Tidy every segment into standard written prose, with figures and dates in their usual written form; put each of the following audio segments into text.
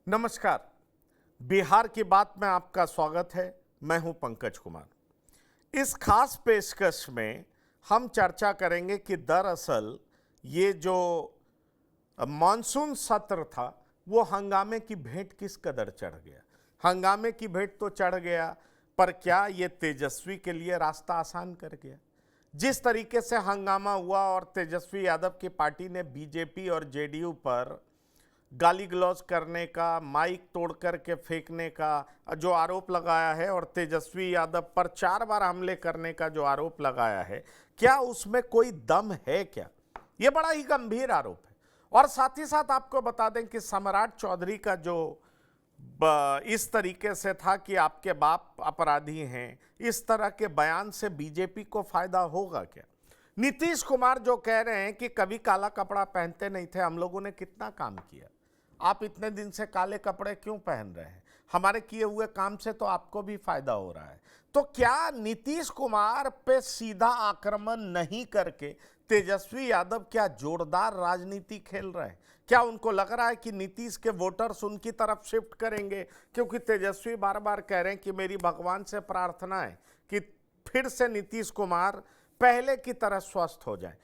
नमस्कार। बिहार की बात में आपका स्वागत है। मैं हूं पंकज कुमार। इस खास पेशकश में हम चर्चा करेंगे कि दरअसल ये जो मानसून सत्र था वो हंगामे की भेंट किस कदर चढ़ गया। हंगामे की भेंट तो चढ़ गया, पर क्या ये तेजस्वी के लिए रास्ता आसान कर गया? जिस तरीके से हंगामा हुआ और तेजस्वी यादव की पार्टी ने बीजेपी और जेडीयू पर गाली गलौज करने का, माइक तोड़ करके फेंकने का जो आरोप लगाया है और तेजस्वी यादव पर 4 बार हमले करने का जो आरोप लगाया है, क्या उसमें कोई दम है क्या? ये बड़ा ही गंभीर आरोप है। और साथ ही साथ आपको बता दें कि सम्राट चौधरी का जो इस तरीके से था कि आपके बाप अपराधी हैं, इस तरह के बयान से बीजेपी को फायदा होगा क्या? नीतीश कुमार जो कह रहे हैं कि कभी काला कपड़ा पहनते नहीं थे, हम लोगों ने कितना काम किया, आप इतने दिन से काले कपड़े क्यों पहन रहे हैं? हमारे किए हुए काम से तो आपको भी फायदा हो रहा है। तो क्या नीतीश कुमार पे सीधा आक्रमण नहीं करके तेजस्वी यादव क्या जोरदार राजनीति खेल रहे हैं? क्या उनको लग रहा है कि नीतीश के वोटर्स उनकी तरफ शिफ्ट करेंगे? क्योंकि तेजस्वी बार बार कह रहे हैं कि मेरी भगवान से प्रार्थना है कि फिर से नीतीश कुमार पहले की तरह स्वस्थ हो जाए।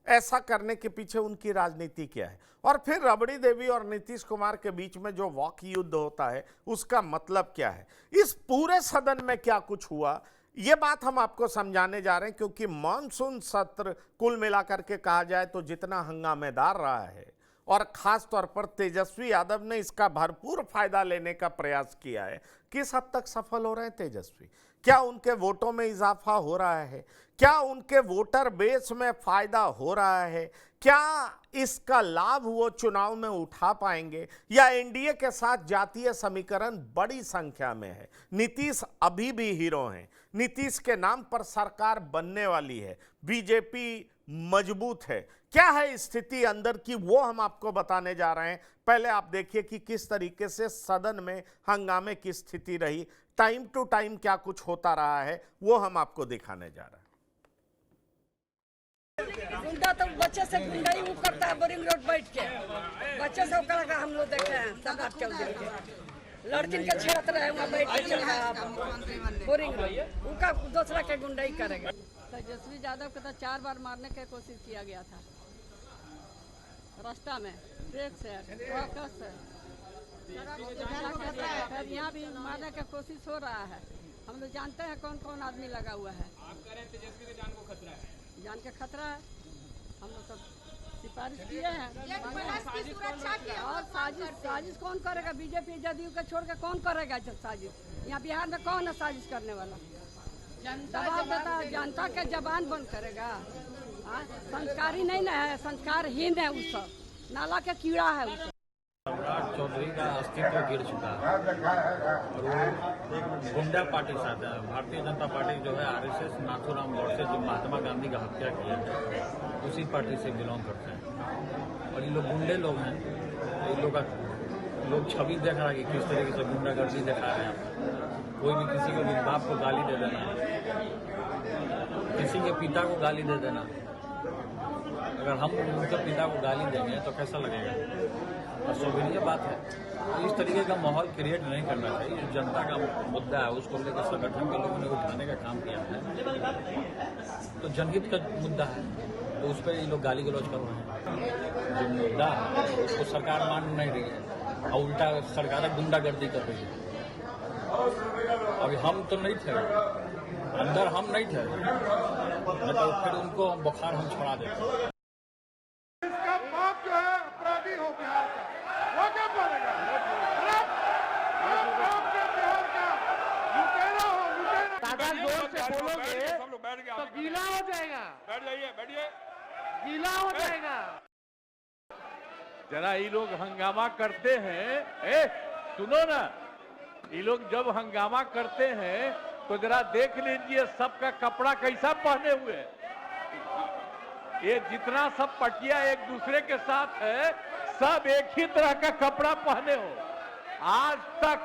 ऐसा करने के पीछे उनकी राजनीति क्या है? और फिर रबड़ी देवी और नीतीश कुमार के बीच में जो वॉक युद्ध होता है, उसका मतलब क्या है? इस पूरे सदन में क्या कुछ हुआ, ये बात हम आपको समझाने जा रहे हैं। क्योंकि मानसून सत्र कुल मिलाकर के कहा जाए तो जितना हंगामेदार रहा है, और खास तौर पर तेजस्वी यादव ने इसका भरपूर फायदा लेने का प्रयास किया है। किस हद तक सफल हो रहे हैं तेजस्वी? क्या उनके वोटों में इजाफा हो रहा है? क्या उनके वोटर बेस में फायदा हो रहा है? क्या इसका लाभ वो चुनाव में उठा पाएंगे, या एनडीए के साथ जातीय समीकरण बड़ी संख्या में है? नीतीश अभी भी हीरो हैं, नीतीश के नाम पर सरकार बनने वाली है, बीजेपी मजबूत है। क्या है स्थिति अंदर की, वो हम आपको बताने जा रहे हैं। पहले आप देखिए कि किस तरीके से सदन में हंगामे की स्थिति रही, टाइम टू टाइम क्या कुछ होता रहा है, वो हम आपको दिखाने जा रहे हैं। गुंडा तो बच्चे से गुंडा ही वो करता है, बोरिंग रोड बैठ के बच्चे से ओकरा का हम लोग देखे हैं। सम्राट चौधरी के लड़किन के छेड़त रहे, वहाँ बैठ के चल रहा बोरिंग रोड, उनका दूसरा के गुंडा ही करेगा। तेजस्वी यादव को तो 4 बार मारने की कोशिश किया गया था, रास्ता में ब्रेक से यहाँ भी मारने की कोशिश हो रहा है। हम लोग जानते हैं कौन कौन आदमी लगा हुआ है। आप कह रहे हैं तेजस्वी की जान को खतरा है। जान के खतरा है, हम लोग सब सिफारिश किए हैं। और साजिश कौन करेगा? बीजेपी जदयू के छोड़ के कौन करेगा साजिश? यहाँ बिहार में कौन है साजिश करने वाला? दबाव देता है, जनता के जबान बंद करेगा। संस्कारी नहीं ना है, संस्कारहीन है, उस सब नाला के कीड़ा है उस। सम्राट चौधरी का अस्तित्व गिर चुका है और वो गुंडा पार्टी से आता है। भारतीय जनता पार्टी जो है आरएसएस, नाथूराम गोडसे जो महात्मा गांधी का हत्या किया है, उसी पार्टी से बिलोंग करते हैं। और ये लोग गुंडे लोग हैं। ये लोग छवि देख रहा है कि किस तरीके से गुंडागर्दी दिखा रहे हैं। कोई भी किसी को भी बाप को गाली दे देना, किसी के पिता को गाली दे देना। अगर हम उनके पिता को गाली देंगे तो कैसा लगेगा? अशोभनीय बात है। इस तरीके का माहौल क्रिएट नहीं करना चाहिए। जो जनता का मुद्दा है उसको लेकर संगठन के लोगों ने उठाने का काम किया है, तो जनहित का मुद्दा है, तो उस पर ये लोग गाली गलौज कर रहे हैं। जो मुद्दा है उसको सरकार मान नहीं रही है और उल्टा सरकार गुंडागर्दी कर रही है। अभी हम तो नहीं थे, अंदर हम नहीं थे, नहीं तो फिर उनको बुखार हम छोड़ा देते। इसका बाप जो है अपराधी हो बिहार का, वो क्या बोलेगा? बाप के बिहार का लुटेरा हो, लुटेरा। ज्यादा जोर से बोलोगे सब लोग बैठ गए, तो गीला हो जाएगा, बैठ जाइए, बैठिए। गीला हो जाएगा। जरा ये लोग हंगामा करते हैं, सुनो ना, ये लोग जब हंगामा करते हैं तो जरा देख लीजिए सबका कपड़ा कैसा पहने हुए है। ये जितना सब पटिया एक दूसरे के साथ है, सब एक ही तरह का कपड़ा पहने हो। आज तक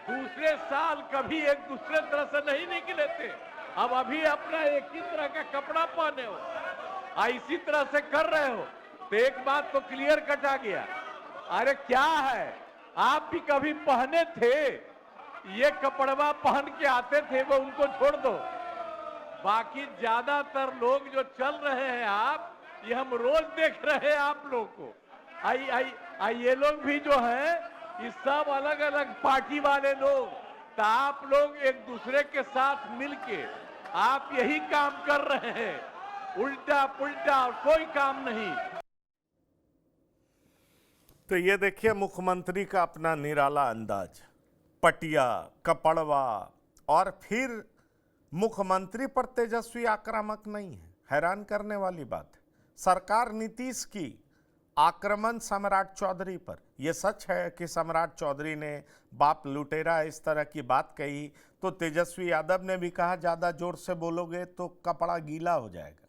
दूसरे साल कभी एक दूसरे तरह से नहीं निकले थे, अब अभी अपना एक ही तरह का कपड़ा पहने हो, इसी तरह से कर रहे हो। तो एक बात तो क्लियर कट आ गया। अरे क्या है, आप भी कभी पहने थे? ये कपड़वा पहन के आते थे, वो उनको छोड़ दो। बाकी ज्यादातर लोग जो चल रहे हैं आप, ये हम रोज देख रहे हैं आप लोग को। ये लोग भी जो है, ये सब अलग अलग पार्टी वाले लोग। तो आप लोग एक दूसरे के साथ मिलके आप यही काम कर रहे हैं, उल्टा पुल्टा और कोई काम नहीं। तो ये देखिए मुख्यमंत्री का अपना निराला अंदाज, पटिया, कपड़वा, और फिर मुख्यमंत्री पर तेजस्वी आक्रामक नहीं है। हैरान करने वाली बात है। सरकार नीतीश की आक्रमण सम्राट चौधरी पर। यह सच है कि सम्राट चौधरी ने बाप लुटेरा इस तरह की बात कही, तो तेजस्वी यादव ने भी कहा ज़्यादा जोर से बोलोगे तो कपड़ा गीला हो जाएगा।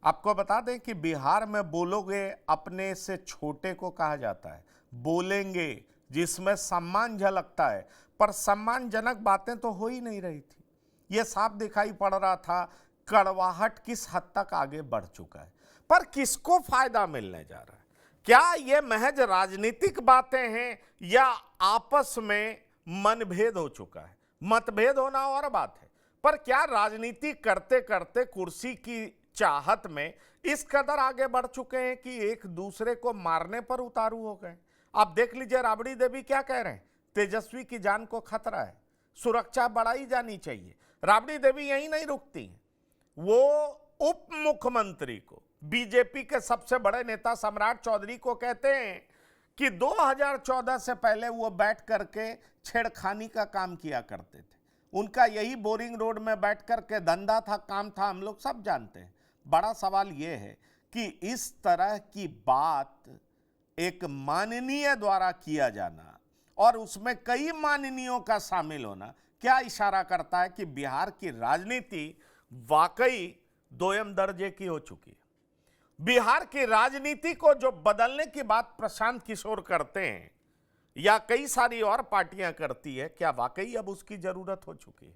आपको बता दें कि बिहार में बोलोगे अपने से छोटे को कहा जाता है, बोलेंगे जिसमें सम्मान झलकता है, पर सम्मानजनक बातें तो हो ही नहीं रही थी। यह साफ दिखाई पड़ रहा था कड़वाहट किस हद तक आगे बढ़ चुका है। पर किसको फायदा मिलने जा रहा है? क्या ये महज राजनीतिक बातें हैं या आपस में मनभेद हो चुका है? मतभेद होना और बात है, पर क्या राजनीति करते करते कुर्सी की चाहत में इस कदर आगे बढ़ चुके हैं कि एक दूसरे को मारने पर उतारू हो गए? आप देख लीजिए राबड़ी देवी क्या कह रहे हैं, तेजस्वी की जान को खतरा है, सुरक्षा बढ़ाई जानी चाहिए। राबड़ी देवी यहीं नहीं रुकती हैं, वो उप मुख्यमंत्री को, बीजेपी के सबसे बड़े नेता सम्राट चौधरी को कहते हैं कि 2014 से पहले वो बैठ करके छेड़खानी का काम किया करते थे। उनका यही बोरिंग रोड में बैठ करके धंधा था, काम था, हम लोग सब जानते हैं। बड़ा सवाल यह है कि इस तरह की बात एक माननीय द्वारा किया जाना और उसमें कई माननीयों का शामिल होना क्या इशारा करता है कि बिहार की राजनीति वाकई दोयम दर्जे की हो चुकी है। बिहार की राजनीति को जो बदलने की बात प्रशांत किशोर करते हैं या कई सारी और पार्टियां करती है, क्या वाकई अब उसकी जरूरत हो चुकी है?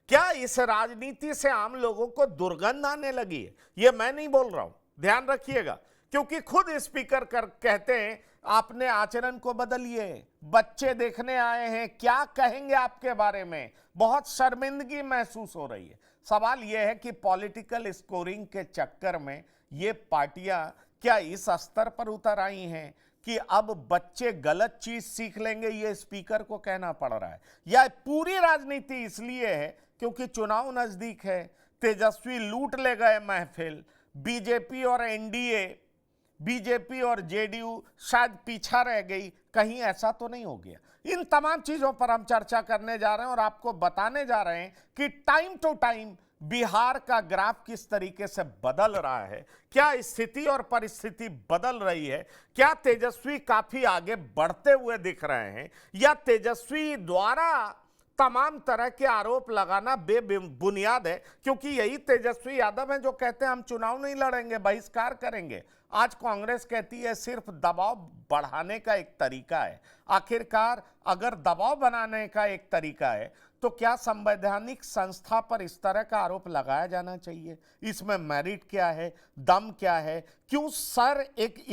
क्या इस राजनीति से आम लोगों को दुर्गंध आने लगी है? ये मैं नहीं बोल रहा हूं, ध्यान रखिएगा, क्योंकि खुद स्पीकर कहते हैं आपने आचरण को बदलिए, बच्चे देखने आए हैं, क्या कहेंगे आपके बारे में, बहुत शर्मिंदगी महसूस हो रही है। सवाल यह है कि पॉलिटिकल स्कोरिंग के चक्कर में ये पार्टियां क्या इस स्तर पर उतर आई हैं कि अब बच्चे गलत चीज सीख लेंगे, ये स्पीकर को कहना पड़ रहा है? या पूरी राजनीति इसलिए है क्योंकि चुनाव नजदीक है, तेजस्वी लूट ले गए महफिल, बीजेपी और एनडीए, बीजेपी और जेडीयू शायद पीछा रह गई, कहीं ऐसा तो नहीं हो गया? इन तमाम चीजों पर हम चर्चा करने जा रहे हैं और आपको बताने जा रहे हैं कि टाइम टू टाइम बिहार का ग्राफ किस तरीके से बदल रहा है, क्या स्थिति और परिस्थिति बदल रही है, क्या तेजस्वी काफी आगे बढ़ते हुए दिख रहे हैं या तेजस्वी द्वारा तमाम तरह के आरोप लगाना बेबुनियाद है, क्योंकि यही तेजस्वी यादव हैं जो कहते हैं हम चुनाव नहीं लड़ेंगे, बहिष्कार करेंगे। आज कांग्रेस कहती है सिर्फ दबाव बढ़ाने का एक तरीका है। आखिरकार अगर दबाव बनाने का एक तरीका है तो क्या संवैधानिक संस्था पर इस तरह का आरोप लगाया जाना चाहिए? इसमें मेरिट क्या है, दम क्या है? क्यों सर एक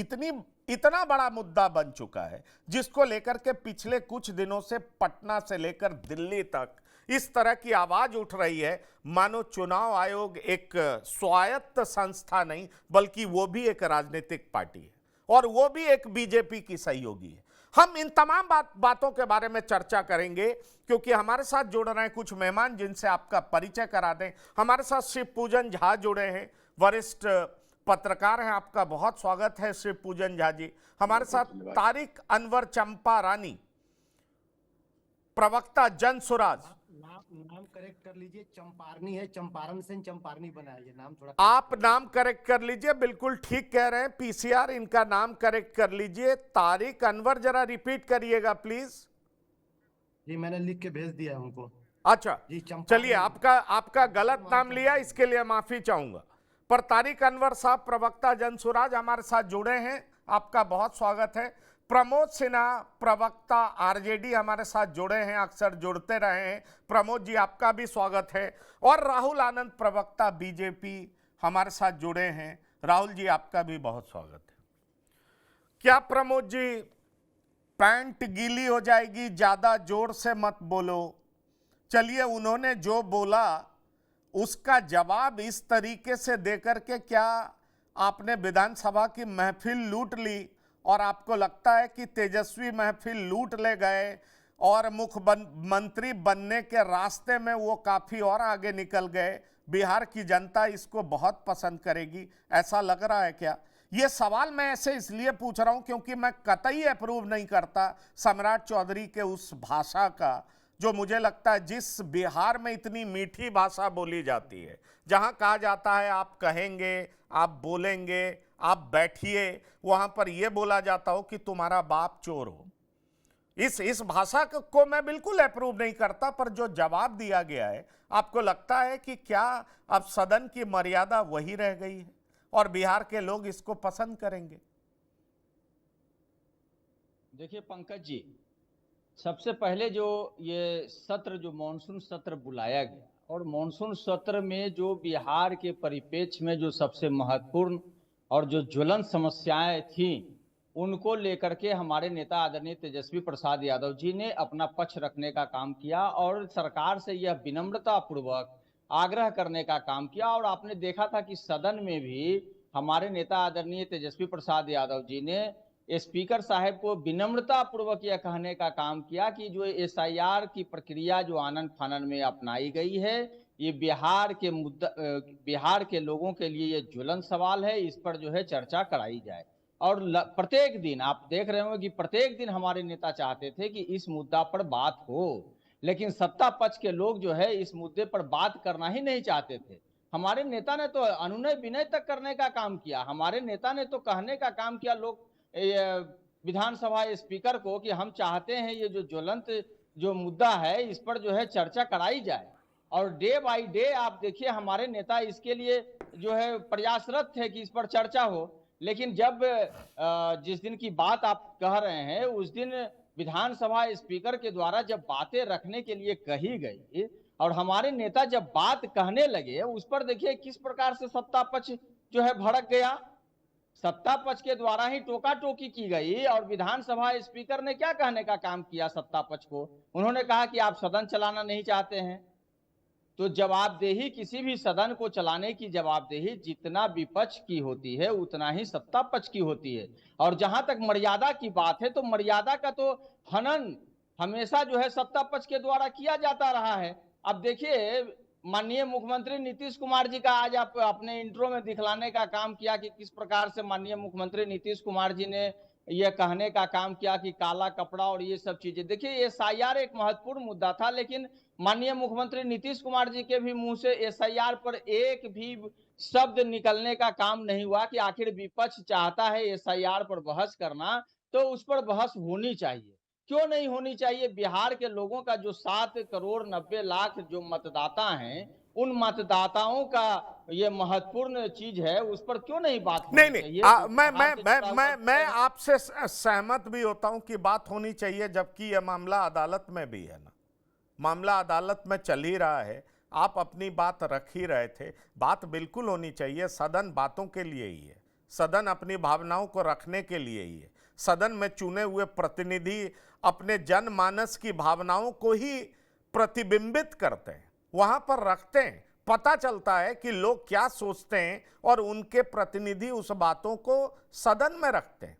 इतना बड़ा मुद्दा बन चुका है जिसको लेकर के पिछले कुछ दिनों से पटना से लेकर दिल्ली तक इस तरह की आवाज उठ रही है मानो चुनाव आयोग एक स्वायत्त संस्था नहीं बल्कि वो भी एक राजनीतिक पार्टी है और वो भी एक बीजेपी की सहयोगी है। हम इन तमाम बातों के बारे में चर्चा करेंगे क्योंकि हमारे साथ जुड़ रहे हैं कुछ मेहमान जिनसे आपका परिचय करा दें। हमारे साथ शिव पूजन झा जुड़े हैं, वरिष्ठ पत्रकार हैं, आपका बहुत स्वागत है शिव पूजन झा जी। हमारे साथ तारिक अनवर चंपा रानी, प्रवक्ता जन सुराज। नाम करेक्ट कर लीजिए, चंपारनी है, चंपारण से चंपारनी बना है, ये नाम थोड़ा आप नाम करेक्ट कर लीजिए, बिल्कुल ठीक कह रहे हैं पीसीआर, इनका नाम करेक्ट कर लीजिए। तारिक अनवर जरा रिपीट करिएगा प्लीज। जी मैंने लिख के भेज दिया है उनको। अच्छा चलिए, आपका गलत नाम लिया, इसके लिए माफी चाहूंगा। पर तारिक अनवर साहब प्रवक्ता जन सुराज हमारे साथ जुड़े हैं, आपका बहुत स्वागत है। प्रमोद सिन्हा प्रवक्ता आरजेडी हमारे साथ जुड़े हैं, अक्सर जुड़ते रहे हैं, प्रमोद जी आपका भी स्वागत है। और राहुल आनंद प्रवक्ता बीजेपी हमारे साथ जुड़े हैं, राहुल जी आपका भी बहुत स्वागत है। क्या प्रमोद जी पैंट गीली हो जाएगी, ज्यादा जोर से मत बोलो। चलिए, उन्होंने जो बोला उसका जवाब इस तरीके से देकर के क्या आपने विधानसभा की महफिल लूट ली और आपको लगता है कि तेजस्वी महफिल लूट ले गए और मुख्यमंत्री बनने के रास्ते में वो काफी और आगे निकल गए? बिहार की जनता इसको बहुत पसंद करेगी, ऐसा लग रहा है क्या? ये सवाल मैं ऐसे इसलिए पूछ रहा हूं क्योंकि मैं कतई अप्रूव नहीं करता सम्राट चौधरी के उस भाषा का, जो मुझे लगता है जिस बिहार में इतनी मीठी भाषा बोली जाती है, जहां कहा जाता है आप कहेंगे, आप बोलेंगे, आप बैठिए, वहां पर यह बोला जाता हो कि तुम्हारा बाप चोर हो। इस भाषा को मैं बिल्कुल अप्रूव नहीं करता, पर जो जवाब दिया गया है, आपको लगता है कि क्या अब सदन की मर्यादा वही रह गई है और बिहार के लोग इसको पसंद करेंगे? देखिए पंकज जी, सबसे पहले जो ये सत्र, जो मॉनसून सत्र बुलाया गया, और मॉनसून सत्र में जो बिहार के परिप्रेक्ष्य में जो सबसे महत्वपूर्ण और जो ज्वलंत समस्याएं थी, उनको लेकर के हमारे नेता आदरणीय तेजस्वी प्रसाद यादव जी ने अपना पक्ष रखने का काम किया और सरकार से यह विनम्रता पूर्वक आग्रह करने का काम किया। और आपने देखा था कि सदन में भी हमारे नेता आदरणीय तेजस्वी प्रसाद यादव जी ने स्पीकर साहब को विनम्रता पूर्वक यह कहने का काम किया कि जो SIR की प्रक्रिया जो आनन फानन में अपनाई गई है, ये बिहार के लोगों के लिए ये ज्वलंत सवाल है, इस पर जो है चर्चा कराई जाए। और प्रत्येक दिन आप देख रहे होंगे कि प्रत्येक दिन हमारे नेता चाहते थे कि इस मुद्दा पर बात हो, लेकिन सत्ता पक्ष के लोग जो है इस मुद्दे पर बात करना ही नहीं चाहते थे। हमारे नेता ने तो अनुनय विनय तक करने का काम किया, हमारे नेता ने तो कहने का काम किया लोग विधानसभा स्पीकर को कि हम चाहते हैं ये जो ज्वलंत जो मुद्दा है इस पर जो है चर्चा कराई जाए। और डे बाय डे आप देखिए हमारे नेता इसके लिए जो है प्रयासरत थे कि इस पर चर्चा हो। लेकिन जब जिस दिन की बात आप कह रहे हैं, उस दिन विधानसभा स्पीकर के द्वारा जब बातें रखने के लिए कही गई और हमारे नेता जब बात कहने लगे, उस पर देखिए किस प्रकार से सत्ता पक्ष जो है भड़क गया। सत्ता पक्ष के द्वारा ही टोका टोकी की गई और विधानसभा स्पीकर ने क्या कहने का काम किया सत्ता पक्ष को? उन्होंने कहा कि आप सदन चलाना नहीं चाहते हैं। तो जवाबदेही, किसी भी सदन को चलाने की जवाबदेही जितना विपक्ष की होती है उतना ही सत्ता पक्ष की होती है। और जहां तक मर्यादा की बात है, तो मर्यादा का तो हनन हमेशा जो है सत्ता पक्ष के द्वारा किया जाता रहा है। अब देखिए माननीय मुख्यमंत्री नीतीश कुमार जी का आज आप अपने इंट्रो में दिखलाने का काम किया कि किस प्रकार से माननीय मुख्यमंत्री नीतीश कुमार जी ने यह कहने का काम किया कि काला कपड़ा और ये सब चीजें। देखिए SIR एक महत्वपूर्ण मुद्दा था, लेकिन माननीय मुख्यमंत्री नीतीश कुमार जी के भी मुंह से SIR पर एक भी शब्द निकलने का काम नहीं हुआ कि आखिर विपक्ष चाहता है SIR पर बहस करना, तो उस पर बहस होनी चाहिए। क्यों नहीं होनी चाहिए? बिहार के लोगों का जो 7 करोड़ 90 लाख जो मतदाता हैं, उन मतदाताओं का ये महत्वपूर्ण चीज है, उस पर क्यों नहीं बात होनी चाहिए? मैं आपसे सहमत भी होता हूं कि बात होनी चाहिए, जबकि यह मामला अदालत में भी है ना, मामला अदालत में चल ही रहा है। आप अपनी बात रख ही रहे थे, बात बिल्कुल होनी चाहिए। सदन बातों के लिए ही है, सदन अपनी भावनाओं को रखने के लिए ही है। सदन में चुने हुए प्रतिनिधि अपने जनमानस की भावनाओं को ही प्रतिबिंबित करते हैं, वहां पर रखते हैं, पता चलता है कि लोग क्या सोचते हैं और उनके प्रतिनिधि उस बातों को सदन में रखते हैं।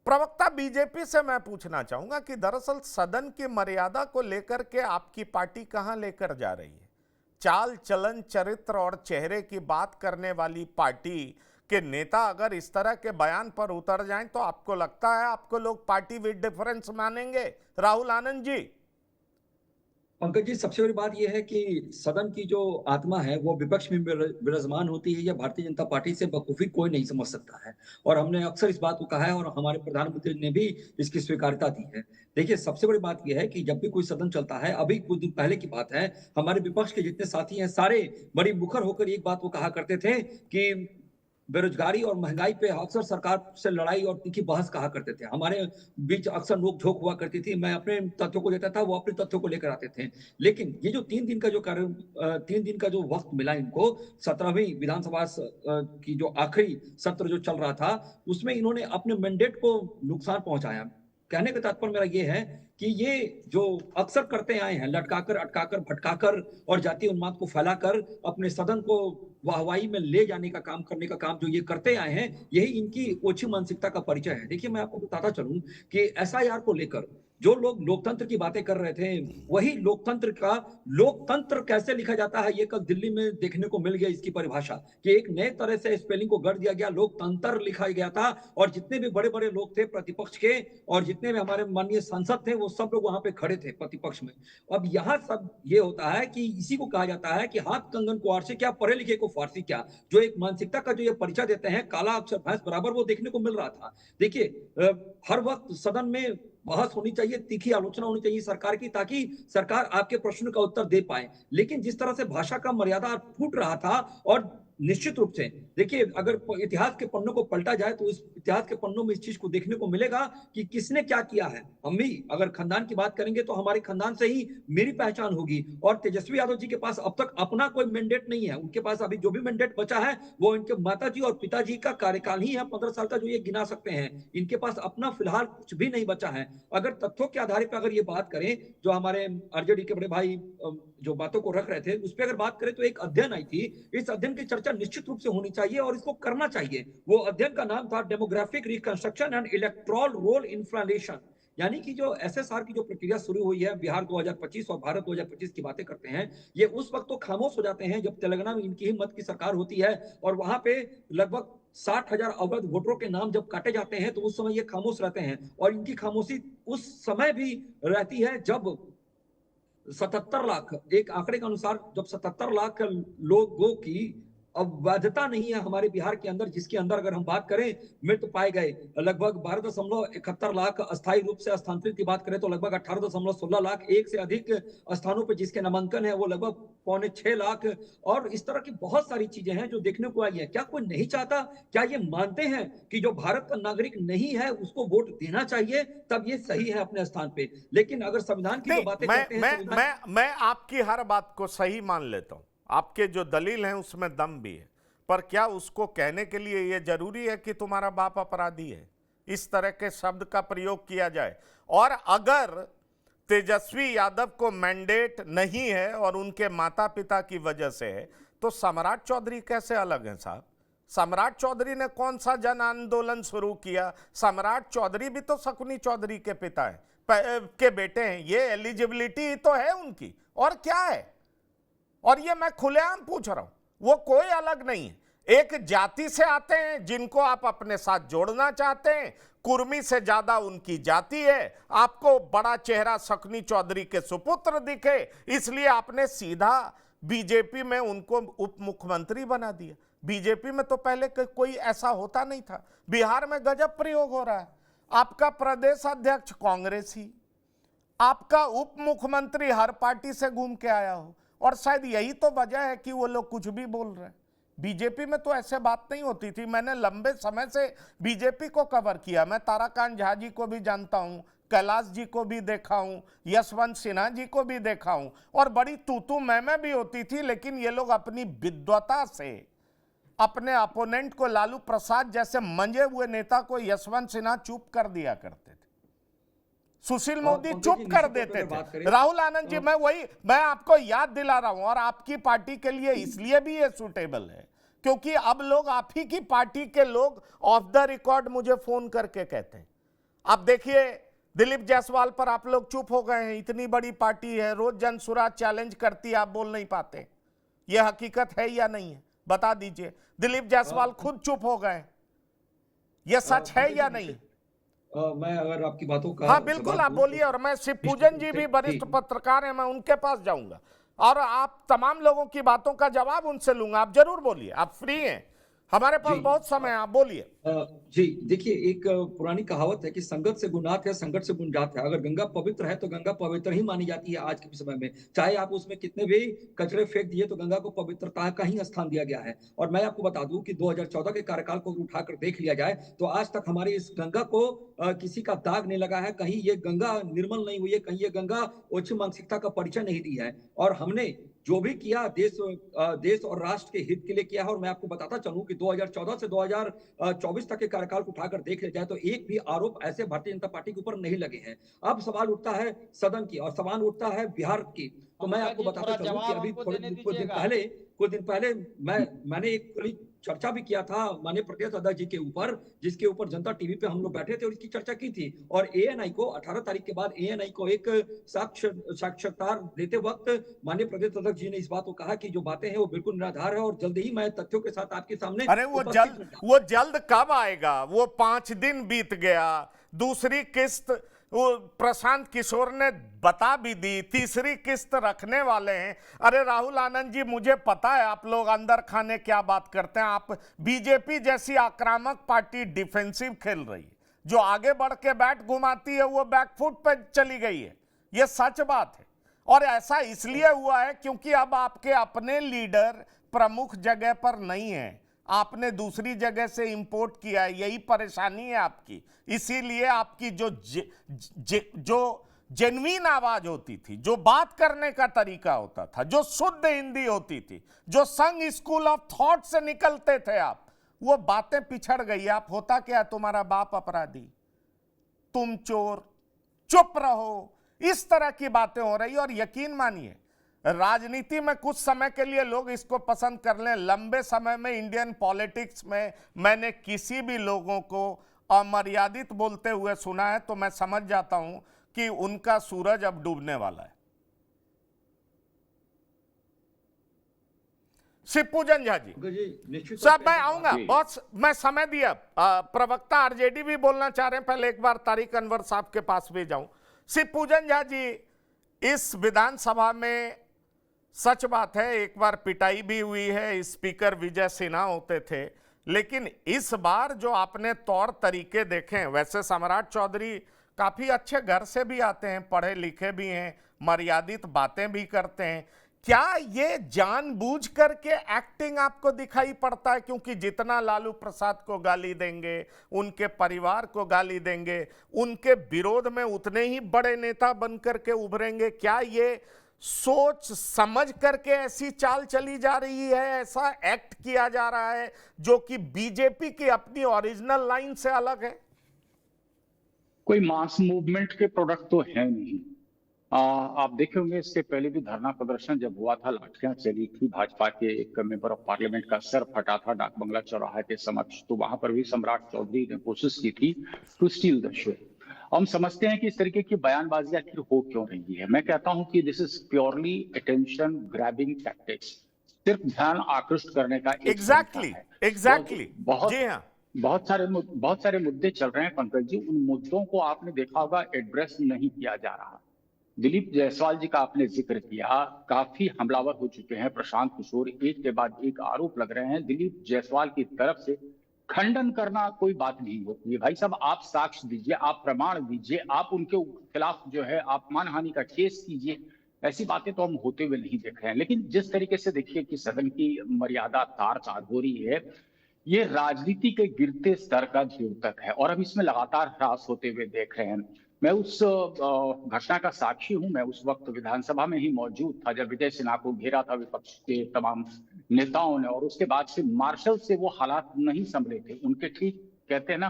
प्रवक्ता बीजेपी से मैं पूछना चाहूंगा कि दरअसल सदन की मर्यादा को लेकर के आपकी पार्टी कहां लेकर जा रही है? चाल चलन चरित्र और चेहरे की बात करने वाली पार्टी के नेता अगर इस तरह के बयान पर उतर जाएं, तो आपको लगता है आपको लोग पार्टी विद डिफरेंस मानेंगे? राहुल आनंद जी। पंकज जी, सबसे बड़ी बात यह है कि सदन की जो आत्मा है वो विपक्ष में विराजमान होती है। यह भारतीय जनता पार्टी से बखूबी कोई नहीं समझ सकता है, और हमने अक्सर इस बात को कहा है और हमारे प्रधानमंत्री ने भी इसकी स्वीकार्यता दी है। देखिए, सबसे बड़ी बात यह है कि जब भी कोई सदन चलता है, अभी कुछ दिन पहले की बात है, हमारे विपक्ष के जितने साथी हैं सारे बड़ी मुखर होकर एक बात को कहा करते थे कि बेरोजगारी और महंगाई पे अक्सर सरकार से लड़ाई और तीखी बहस कहा करते थे। हमारे बीच अक्सर नोक-झोंक हुआ करती थी, मैं अपने तथ्यों को देता था, वो अपने तथ्यों को लेकर आते थे। लेकिन ये जो 3 दिन का जो वक्त मिला इनको, 17वीं विधानसभा की जो आखिरी सत्र जो चल रहा था, उसमें इन्होंने अपने मैंडेट को नुकसान पहुंचाया। कहने का तात्पर्य मेरा ये है कि ये जो अक्सर करते आए हैं, लटकाकर, अटकाकर, भटकाकर और जातीय उन्माद को फैलाकर अपने सदन को वाहवाही में ले जाने का काम, करने का काम जो ये करते आए हैं, यही इनकी ओछी मानसिकता का परिचय है। देखिए, मैं आपको बताता चलूं कि एसआईआर को लेकर जो लोग लोकतंत्र की बातें कर रहे थे, वही लोकतंत्र कैसे लिखा जाता है, ये कल दिल्ली में देखने को मिल गया। इसकी परिभाषा कि एक नए तरह से स्पेलिंग को गढ़ दिया गया, लोकतंत्र लिखा गया था, और जितने भी बड़े बड़े लोग थे प्रतिपक्ष के और जितने भी हमारे माननीय सांसद थे, वो सब लोग वहां पे खड़े थे प्रतिपक्ष में। अब यहाँ सब ये होता है कि इसी को कहा जाता है कि हाथ कंगन को आरसी क्या, पढ़े लिखे को फारसी क्या। जो एक मानसिकता का जो ये परिचय देते हैं, काला अक्षर भैंस बराबर, वो देखने को मिल रहा था। देखिए, हर वक्त सदन में बहस होनी चाहिए, तीखी आलोचना होनी चाहिए सरकार की, ताकि सरकार आपके प्रश्न का उत्तर दे पाए। लेकिन जिस तरह से भाषा का मर्यादा फूट रहा था, और निश्चित रूप से देखिए, अगर इतिहास के पन्नों को पलटा जाए तो इस इतिहास के पन्नों में इस चीज को देखने को मिलेगा कि किसने क्या किया है। हम भी अगर खानदान की बात करेंगे तो हमारे खानदान से ही मेरी पहचान होगी। और तेजस्वी यादव जी के पास अब तक अपना कोई मैंडेट नहीं है। उनके पास अभी जो भी मैंडेट बचा है वो इनके माताजी और पिताजी का कार्यकाल ही है, 15 साल का, जो ये गिना सकते हैं। इनके पास अपना फिलहाल कुछ भी नहीं बचा है। अगर तथ्यों के आधार पर अगर ये बात करें, जो हमारे आरजेडी के बड़े भाई जो बातों को रख रहे थे, उस पर अगर बात करें तो एक अध्ययन आई थी। इस अध्ययन की चर्चा निश्चित रूप से होनी चाहिए और इसको करना चाहिए। वो अध्ययन का नाम था demographic reconstruction and electoral roll inflation, यानी कि जो एसएसआर की जो प्रक्रिया शुरू हुई है, बिहार 2025 और भारत 2025 की बातें करते हैं, ये उस वक्त तो खामोश हो जाते हैं जब तेलंगाना में इनकी ही मत की सरकार होती है और वहां पे लगभग 60,000 अवैध वोटरों के नाम जब काटे जाते हैं, तो उस समय ये खामोश रहते हैं। और इनकी खामोशी उस समय भी रहती है जब 77 लाख, एक आंकड़े के अनुसार, जब 77 लाख लोगों की अब वैधता नहीं है हमारे बिहार के अंदर, जिसके अंदर अगर हम बात करें मृत पाए गए लगभग 12.71 लाख, अस्थायी रूप से स्थानांतरित की बात करें तो लगभग 18.16 लाख, एक से अधिक स्थानों पे जिसके नामांकन है वो लगभग 5.6 लाख, और इस तरह की बहुत सारी चीजें हैं जो देखने को आई है। क्या कोई नहीं चाहता? क्या ये मानते हैं कि जो भारत का नागरिक नहीं है उसको वोट देना चाहिए? तब ये सही है अपने स्थान पे। लेकिन अगर संविधान की जो बातें करते हैं, मैं आपकी हर बात को सही मान लेता हूं, आपके जो दलील हैं उसमें दम भी है, पर क्या उसको कहने के लिए यह जरूरी है कि तुम्हारा बाप अपराधी है, इस तरह के शब्द का प्रयोग किया जाए? और अगर तेजस्वी यादव को मैंडेट नहीं है और उनके माता पिता की वजह से है, तो सम्राट चौधरी कैसे अलग हैं साहब? सम्राट चौधरी ने कौन सा जन आंदोलन शुरू किया? सम्राट चौधरी भी तो शकुनी चौधरी के पिता हैं, के बेटे हैं। ये एलिजिबिलिटी तो है उनकी, और क्या है? और ये मैं खुलेआम पूछ रहा हूं, वो कोई अलग नहीं है। एक जाति से आते हैं जिनको आप अपने साथ जोड़ना चाहते हैं, कुर्मी से ज्यादा उनकी जाति है। आपको बड़ा चेहरा शकुनी चौधरी के सुपुत्र दिखे, इसलिए आपने सीधा बीजेपी में उनको उप मुख्यमंत्री बना दिया। बीजेपी में तो पहले कोई ऐसा होता नहीं था। बिहार में गजब प्रयोग हो रहा है। आपका प्रदेश अध्यक्ष कांग्रेसी, आपका उप मुख्यमंत्री हर पार्टी से घूम के आया हो, और शायद यही तो वजह है कि वो लोग कुछ भी बोल रहे हैं। बीजेपी में तो ऐसे बात नहीं होती थी। मैंने लंबे समय से बीजेपी को कवर किया। मैं ताराकांत झा जी को भी जानता हूं, कैलाश जी को भी देखा हूं, यशवंत सिन्हा जी को भी देखा हूं, और बड़ी तू मैं भी होती थी। लेकिन ये लोग अपनी विद्वता से अपने अपोनेंट को, लालू प्रसाद जैसे मंजे हुए नेता को यशवंत सिन्हा चुप कर दिया करते थे, सुशील मोदी चुप कर देते थे, राहुल आनंद जी, मैं आपको याद दिला रहा हूं। और आपकी पार्टी के लिए इसलिए भी ये सूटेबल है क्योंकि अब लोग आप ही की पार्टी के लोग ऑफ द रिकॉर्ड मुझे फोन करके कहते हैं, अब देखिए दिलीप जायसवाल पर आप लोग चुप हो गए हैं, इतनी बड़ी पार्टी है, रोज जनसुराज चैलेंज करती है, आप बोल नहीं पाते। यह हकीकत है या नहीं है? बता दीजिए। दिलीप जायसवाल खुद चुप हो गए, यह सच है या नहीं? मैं अगर आपकी बातों का, हाँ बिल्कुल आप बोलिए। और मैं शिव पूजन जी भी वरिष्ठ पत्रकार हैं, मैं उनके पास जाऊंगा और आप तमाम लोगों की बातों का जवाब उनसे लूंगा। आप जरूर बोलिए, आप फ्री हैं, हमारे पास बहुत समय है, आप बोलिए। जी देखिए, एक पुरानी कहावत है कि संगत से गुनात है, संगत से गुंजात है। अगर गंगा पवित्र है तो गंगा पवित्र ही मानी जाती है आज के समय में। चाहे आप उसमें कितने भी कचरे फेंक दिए तो गंगा को पवित्रता का ही स्थान दिया गया है। और मैं आपको बता दूं कि 2014 के कार्यकाल को उठाकर देख लिया जाए तो आज तक हमारी इस गंगा को किसी का दाग नहीं लगा है, कहीं ये गंगा निर्मल नहीं हुई है, कहीं ये गंगा ओछी मानसिकता का परिचय नहीं दी है। और हमने जो भी किया देश और राष्ट्र के हित के लिए किया है। और मैं आपको बताता चलूं कि 2014 से 2024 तक के कार्यकाल को उठाकर देख लिया जाए तो एक भी आरोप ऐसे भारतीय जनता पार्टी के ऊपर नहीं लगे हैं। अब सवाल उठता है सदन की और सवाल उठता है बिहार की। तो मैं आपको बताता चलूं कि अभी कुछ दिन पहले मैंने एक बड़ी चर्चा भी किया था माननीय प्रदेश अध्यक्ष जी के ऊपर, जिसके ऊपर जनता टीवी पे हम लोग बैठे थे और इसकी चर्चा की थी। और एएनआई को 18 तारीख के बाद एएनआई को एक साक्षात्कार देते वक्त माननीय प्रदेश अध्यक्ष जी ने इस बात को कहा कि जो बातें हैं वो बिल्कुल निराधार है और जल्द ही मैं तथ्यों के साथ आपके सामने। अरे वो जल्द कब आएगा? वो 5 दिन बीत गया, दूसरी किस्त वो प्रशांत किशोर ने बता भी दी, तीसरी किस्त रखने वाले हैं। अरे राहुल आनंद जी, मुझे पता है आप लोग अंदर खाने क्या बात करते हैं। आप बीजेपी जैसी आक्रामक पार्टी डिफेंसिव खेल रही है, जो आगे बढ़ के बैट घुमाती है वो बैकफुट पे चली गई है, ये सच बात है। और ऐसा इसलिए हुआ है क्योंकि अब आपके अपने लीडर प्रमुख जगह पर नहीं है, आपने दूसरी जगह से इंपोर्ट किया है, यही परेशानी है आपकी। इसीलिए आपकी जो जेन्युइन आवाज होती थी, जो बात करने का तरीका होता था, जो शुद्ध हिंदी होती थी, जो संघ स्कूल ऑफ थॉट से निकलते थे आप, वो बातें पिछड़ गई। आप होता क्या, तुम्हारा बाप अपराधी, तुम चोर, चुप रहो, इस तरह की बातें हो रही। और यकीन मानिए राजनीति में कुछ समय के लिए लोग इसको पसंद कर लें, लंबे समय में इंडियन पॉलिटिक्स में मैंने किसी भी लोगों को अमर्यादित बोलते हुए सुना है तो मैं समझ जाता हूं कि उनका सूरज अब डूबने वाला है। शिवपूजन झा जी साहब, मैं आऊंगा, बहुत मैं समय दिया। प्रवक्ता आरजेडी भी बोलना चाह रहे हैं, पहले एक बार तारिक अनवर साहब के पास भी जाऊं। शिवपूजन झा जी, इस विधानसभा में सच बात है एक बार पिटाई भी हुई है, स्पीकर विजय सिन्हा होते थे, लेकिन इस बार जो आपने तौर तरीके देखे, वैसे सम्राट चौधरी काफी अच्छे घर से भी आते हैं, पढ़े लिखे भी हैं, मर्यादित बातें भी करते हैं। क्या ये जानबूझ करके एक्टिंग आपको दिखाई पड़ता है? क्योंकि जितना लालू प्रसाद को गाली देंगे, उनके परिवार को गाली देंगे, उनके विरोध में उतने ही बड़े नेता बनकर के उभरेंगे। क्या ये सोच समझ करके ऐसी चाल चली जा रही है, ऐसा एक्ट किया जा रहा है जो कि बीजेपी की अपनी ओरिजिनल लाइन से अलग है? कोई मास मूवमेंट के प्रोडक्ट तो है नहीं। आप देखे होंगे इससे पहले भी धरना प्रदर्शन जब हुआ था, लाठियां चली थी, भाजपा के एक मेंबर ऑफ पार्लियामेंट का सर फटा था डाक बंगला चौराहे के समक्ष, तो वहां पर भी सम्राट चौधरी ने कोशिश की थी टू स्टील द शो। हम समझते हैं कि इस तरीके की बयानबाजी आखिर हो क्यों रही है। मैं कहता हूं कि this is purely attention grabbing tactics, सिर्फ ध्यान आकृष्ट करने का एग्जैक्टली बहुत सारे मुद्दे चल रहे हैं पंकज जी, उन मुद्दों को आपने देखा होगा एड्रेस नहीं किया जा रहा। दिलीप जायसवाल जी का आपने जिक्र किया, काफी हमलावर हो चुके हैं प्रशांत किशोर, एक के बाद एक आरोप लग रहे हैं। दिलीप जायसवाल की तरफ से खंडन करना कोई बात नहीं होती है। भाई साहब, आप साक्ष्य दीजिए, आप प्रमाण दीजिए, आप उनके खिलाफ जो है आप मानहानि का केस कीजिए। ऐसी बातें तो हम होते हुए नहीं देख रहे हैं। लेकिन जिस तरीके से देखिए कि सदन की मर्यादा तार तार हो रही है, ये राजनीति के गिरते स्तर का द्योतक है और हम इसमें लगातार ह्रास होते हुए देख रहे हैं। मैं उस घटना का साक्षी हूं। मैं उस वक्त विधानसभा में ही मौजूद था जब विजय सिन्हा को घेरा था विपक्ष के तमाम नेताओं ने, और उसके बाद से मार्शल से वो हालात नहीं संभले थे उनके। ठीक कहते हैं ना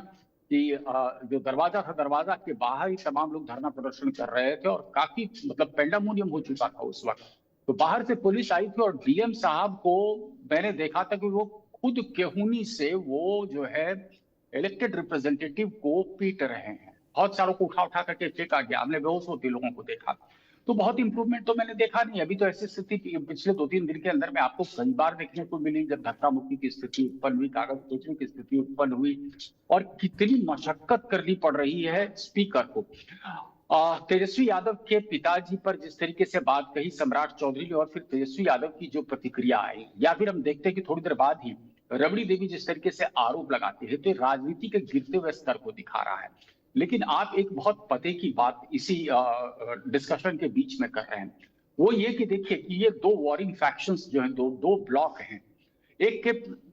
कि जो दरवाजा था, दरवाजा के बाहर ही तमाम लोग धरना प्रदर्शन कर रहे थे और काफी मतलब पेंडामोनियम हो चुका था उस वक्त। तो बाहर से पुलिस आई थी और डीएम साहब को मैंने देखा था कि वो खुद केहूनी से वो जो है इलेक्टेड रिप्रेजेंटेटिव को पीट रहे हैं। बहुत सारों को उठा उठा करके फेंका गया, हमने बेहोश होते लोगों को देखा। तो बहुत इंप्रूवमेंट तो मैंने देखा नहीं। अभी तो ऐसी स्थिति पिछले 2-3 दिन के अंदर में आपको कई बार देखने को मिली जब धक्का मुक्की की स्थिति उत्पन्न हुई, कागज फेंकने की स्थिति उत्पन्न हुई, और कितनी मशक्कत करनी पड़ रही है स्पीकर को। तेजस्वी यादव के पिताजी पर जिस तरीके से बात कही सम्राट चौधरी ने, और फिर तेजस्वी यादव की जो प्रतिक्रिया आई, या फिर हम देखते हैं कि थोड़ी देर बाद ही रबड़ी देवी जिस तरीके से आरोप लगाती है, तो राजनीति के गिरते हुए स्तर को दिखा रहा है। लेकिन आप एक बहुत पते की बात इसी डिस्कशन के बीच में कर रहे हैं, वो ये कि देखिए कि ये दो वॉरिंग फैक्शंस जो हैं, दो ब्लॉक हैं। एक के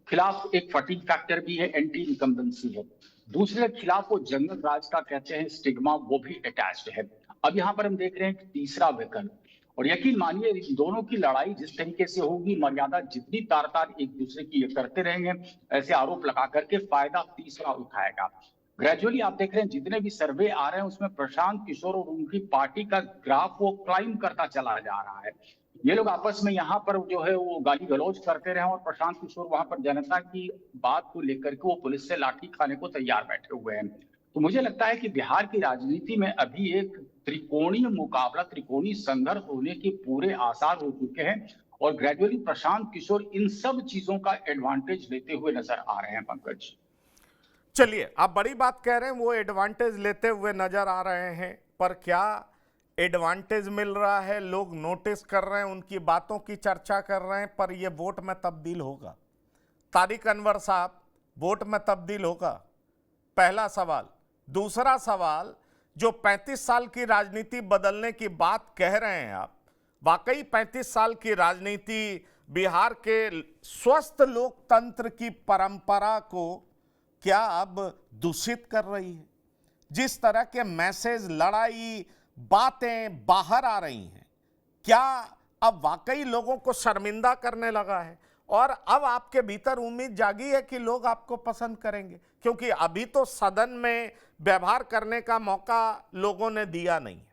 खिलाफ एक फटीग फैक्टर भी है, एंटी इनकम्बेंसी है, दूसरे के खिलाफ वो जंगल राज का कहते हैं स्टिग्मा, वो भी अटैच्ड है। अब यहाँ पर हम देख रहे हैं कि तीसरा विकल्प, और यकीन मानिए इन दोनों की लड़ाई जिस तरीके से होगी, मर्यादा जितनी तार तार एक दूसरे की ये करते रहेंगे, ऐसे आरोप लगा करके फायदा तीसरा उठाएगा। ग्रेजुअली आप देख रहे हैं जितने भी सर्वे आ रहे हैं उसमें प्रशांत किशोर और उनकी पार्टी का ग्राफ वो क्लाइम करता चला जा रहा है। ये लोग आपस में यहाँ पर जो है वो गाली गलौज करते रहे और प्रशांत किशोर वहां पर जनता की बात को लेकर के वो पुलिस से लाठी खाने को तैयार बैठे हुए हैं। तो मुझे लगता है कि बिहार की राजनीति में अभी एक त्रिकोणीय मुकाबला, त्रिकोणीय संघर्ष होने के पूरे आसार हो चुके हैं और ग्रेजुअली प्रशांत किशोर इन सब चीजों का एडवांटेज लेते हुए नजर आ रहे हैं। पंकज, चलिए, आप बड़ी बात कह रहे हैं, वो एडवांटेज लेते हुए नजर आ रहे हैं, पर क्या एडवांटेज मिल रहा है? लोग नोटिस कर रहे हैं, उनकी बातों की चर्चा कर रहे हैं, पर यह वोट में तब्दील होगा? तारिक अनवर साहब, वोट में तब्दील होगा? पहला सवाल। दूसरा सवाल, जो 35 साल की राजनीति बदलने की बात कह रहे हैं आप, वाकई 35 साल की राजनीति बिहार के स्वस्थ लोकतंत्र की परंपरा को क्या अब दूषित कर रही है? जिस तरह के मैसेज, लड़ाई, बातें बाहर आ रही हैं, क्या अब वाकई लोगों को शर्मिंदा करने लगा है? और अब आपके भीतर उम्मीद जागी है कि लोग आपको पसंद करेंगे? क्योंकि अभी तो सदन में व्यवहार करने का मौका लोगों ने दिया नहीं है,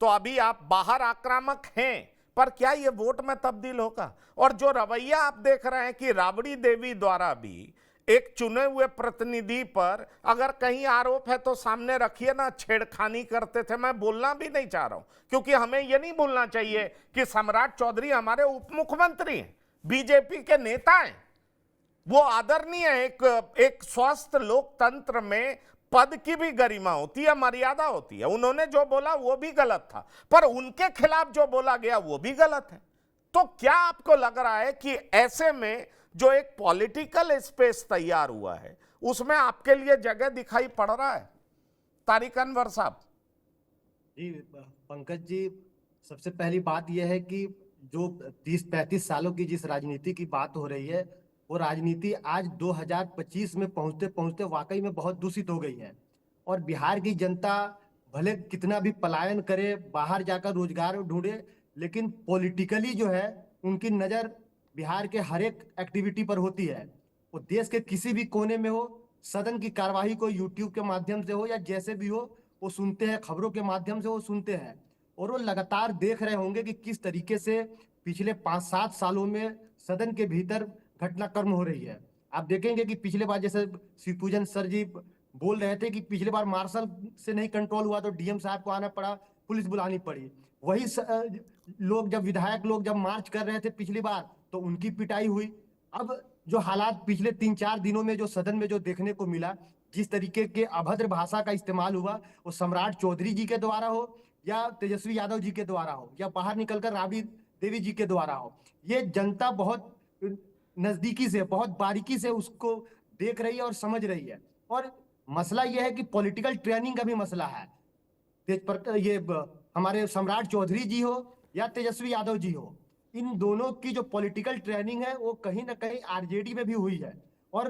तो अभी आप बाहर आक्रामक हैं, पर क्या ये वोट में तब्दील होगा? और जो रवैया आप देख रहे हैं कि राबड़ी देवी द्वारा भी एक चुने हुए प्रतिनिधि पर अगर कहीं आरोप है तो सामने रखिए ना, छेड़खानी करते थे। मैं बोलना भी नहीं चाह रहा हूं, क्योंकि हमें यह नहीं भूलना चाहिए कि सम्राट चौधरी हमारे उप मुख्यमंत्री हैं, बीजेपी के नेता हैं, वो आदरणीय है। एक स्वस्थ लोकतंत्र में पद की भी गरिमा होती है, मर्यादा होती है। उन्होंने जो बोला वो भी गलत था, पर उनके खिलाफ जो बोला गया वो भी गलत है। तो क्या आपको लग रहा है कि ऐसे में जो एक पॉलिटिकल स्पेस तैयार हुआ है उसमें आपके लिए जगह दिखाई पड़ रहा है? तारिक अनवर साहब। जी पंकज जी, सबसे पहली बात यह है कि जो 30-35 सालों की जिस राजनीति की बात हो रही है, वो राजनीति आज 2025 में पहुंचते पहुंचते वाकई में बहुत दूषित हो गई है। और बिहार की जनता भले कितना भी पलायन करे, बाहर जाकर रोजगार ढूंढे, लेकिन पॉलिटिकली जो है उनकी नज़र बिहार के हर एक एक्टिविटी पर होती है। वो देश के किसी भी कोने में हो, सदन की कार्यवाही को यूट्यूब के माध्यम से हो या जैसे भी हो, वो सुनते हैं, खबरों के माध्यम से वो सुनते हैं। और वो लगातार देख रहे होंगे कि किस तरीके से पिछले 5-7 सालों में सदन के भीतर घटनाक्रम हो रही है। आप देखेंगे कि पिछले बार जैसे शिवपूजन सर जी बोल रहे थे कि पिछले बार मार्शल से नहीं कंट्रोल हुआ तो डीएम साहब को आना पड़ा, पुलिस बुलानी पड़ी। वही लोग जब विधायक लोग जब मार्च कर रहे थे पिछली बार तो उनकी पिटाई हुई। अब जो हालात पिछले 3-4 दिनों में जो सदन में जो देखने को मिला, जिस तरीके के अभद्र भाषा का इस्तेमाल हुआ, वो सम्राट चौधरी जी के द्वारा हो या तेजस्वी यादव जी के द्वारा हो या बाहर निकलकर राबड़ी देवी जी के द्वारा हो, ये जनता बहुत नजदीकी से, बहुत बारीकी से उसको देख रही है और समझ रही है। और मसला यह है कि पॉलिटिकल ट्रेनिंग का भी मसला है। ये हमारे सम्राट चौधरी जी हो या तेजस्वी यादव जी हो, इन दोनों की जो पॉलिटिकल ट्रेनिंग है वो कहीं ना कहीं आरजेडी में भी हुई है। और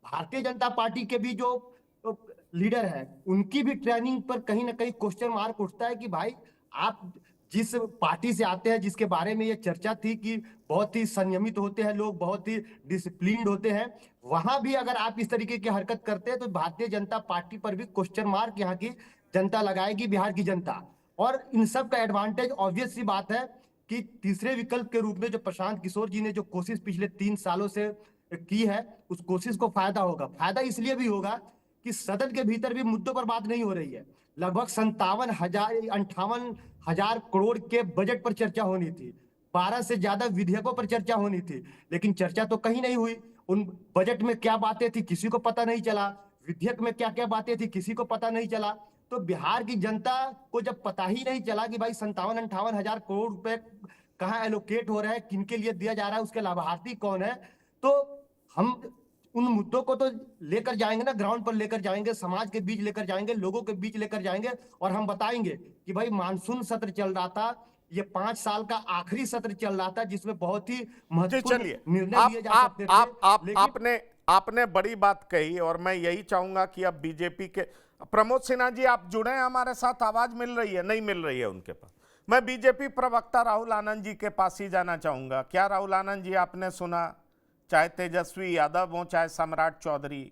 भारतीय जनता पार्टी के भी जो लीडर है उनकी भी ट्रेनिंग पर कहीं ना कहीं क्वेश्चन मार्क उठता है कि भाई आप जिस पार्टी से आते हैं, जिसके बारे में ये चर्चा थी कि बहुत ही संयमित होते हैं लोग, बहुत ही डिसिप्लिन्ड होते हैं, वहां भी अगर आप इस तरीके की हरकत करते हैं तो भारतीय जनता पार्टी पर भी क्वेश्चन मार्क यहाँ की जनता लगाएगी, बिहार की जनता। और इन सब का एडवांटेज ऑब्वियस सी बात है कि तीसरे विकल्प के रूप में जो प्रशांत किशोर जी ने जो कोशिश पिछले 3 सालों से की है, उस कोशिश को फायदा होगा। फायदा इसलिए भी होगा कि सदन के भीतर भी मुद्दों पर बात नहीं हो रही है। लगभग 58,000 करोड़ के बजट पर चर्चा होनी थी, 12 से ज्यादा विधेयकों पर चर्चा होनी थी, लेकिन चर्चा तो कहीं नहीं हुई। उन बजट में क्या बातें थी किसी को पता नहीं चला, विधेयक में क्या क्या बातें थी किसी को पता नहीं चला। तो बिहार की जनता को जब पता ही नहीं चला कि भाई 57-58 करोड़ रुपए कहाँ एलोकेट हो रहा है, किनके लिए दिया जा रहा है, उसके लाभार्थी कौन है, तो हम उन मुद्दों को तो लेकर जाएंगे ना, ग्राउंड पर लेकर जाएंगे, समाज के बीच लेकर जाएंगे, लोगों के बीच लेकर जाएंगे और हम बताएंगे कि भाई मानसून सत्र चल रहा था, ये 5 साल का आखिरी सत्र चल रहा था जिसमें बहुत ही महत्वपूर्ण निर्णय लिए जा सकते थे। आपने बड़ी बात कही और मैं यही चाहूंगा कि अब बीजेपी के प्रमोद सिन्हा जी आप जुड़े हैं हमारे साथ, आवाज मिल रही है? नहीं मिल रही है उनके पास। मैं बीजेपी प्रवक्ता राहुल आनंद जी के पास ही जाना चाहूंगा। क्या राहुल आनंद जी, आपने सुना, चाहे तेजस्वी यादव हो चाहे सम्राट चौधरी,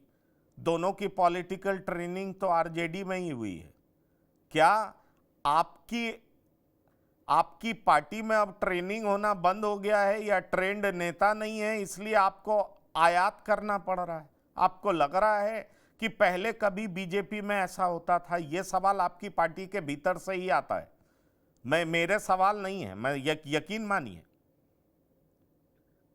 दोनों की पॉलिटिकल ट्रेनिंग तो आरजेडी में ही हुई है। क्या आपकी पार्टी में अब ट्रेनिंग होना बंद हो गया है, या ट्रेंड नेता नहीं है इसलिए आपको आयात करना पड़ रहा है? आपको लग रहा है कि पहले कभी बीजेपी में ऐसा होता था? ये सवाल आपकी पार्टी के भीतर से ही आता है, मेरे सवाल नहीं है, मैं यकीन मानिए।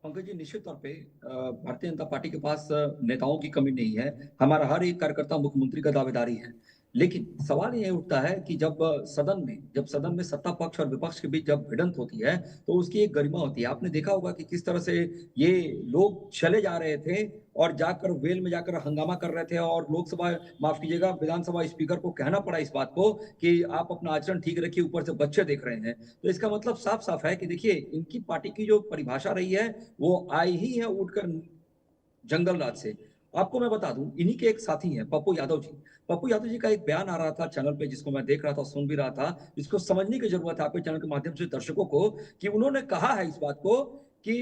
पंकज जी, निश्चित तौर पे भारतीय जनता पार्टी के पास नेताओं की कमी नहीं है। हमारा हर एक कार्यकर्ता मुख्यमंत्री का दावेदारी है। लेकिन सवाल ये उठता है कि जब सदन में सत्ता पक्ष और विपक्ष के बीच जब भिड़ंत होती है तो उसकी एक गरिमा होती है। आपने देखा होगा कि किस तरह से ये लोग चले जा रहे थे और जाकर वेल में जाकर हंगामा कर रहे थे, और माफ कीजिएगा, विधानसभा स्पीकर को कहना पड़ा इस बात को कि आप अपना आचरण ठीक रखिए, ऊपर से बच्चे देख रहे हैं। तो इसका मतलब साफ साफ है कि देखिए, इनकी पार्टी की जो परिभाषा रही है वो आई ही है उठकर जंगल राज से। आपको मैं बता दूं, इन्हीं के एक साथी हैं पप्पू यादव जी का एक बयान आ रहा था चैनल पे, जिसको मैं देख रहा था, सुन भी रहा था, जिसको समझने की जरूरत है आपके चैनल के माध्यम से दर्शकों को, कि उन्होंने कहा है इस बात को कि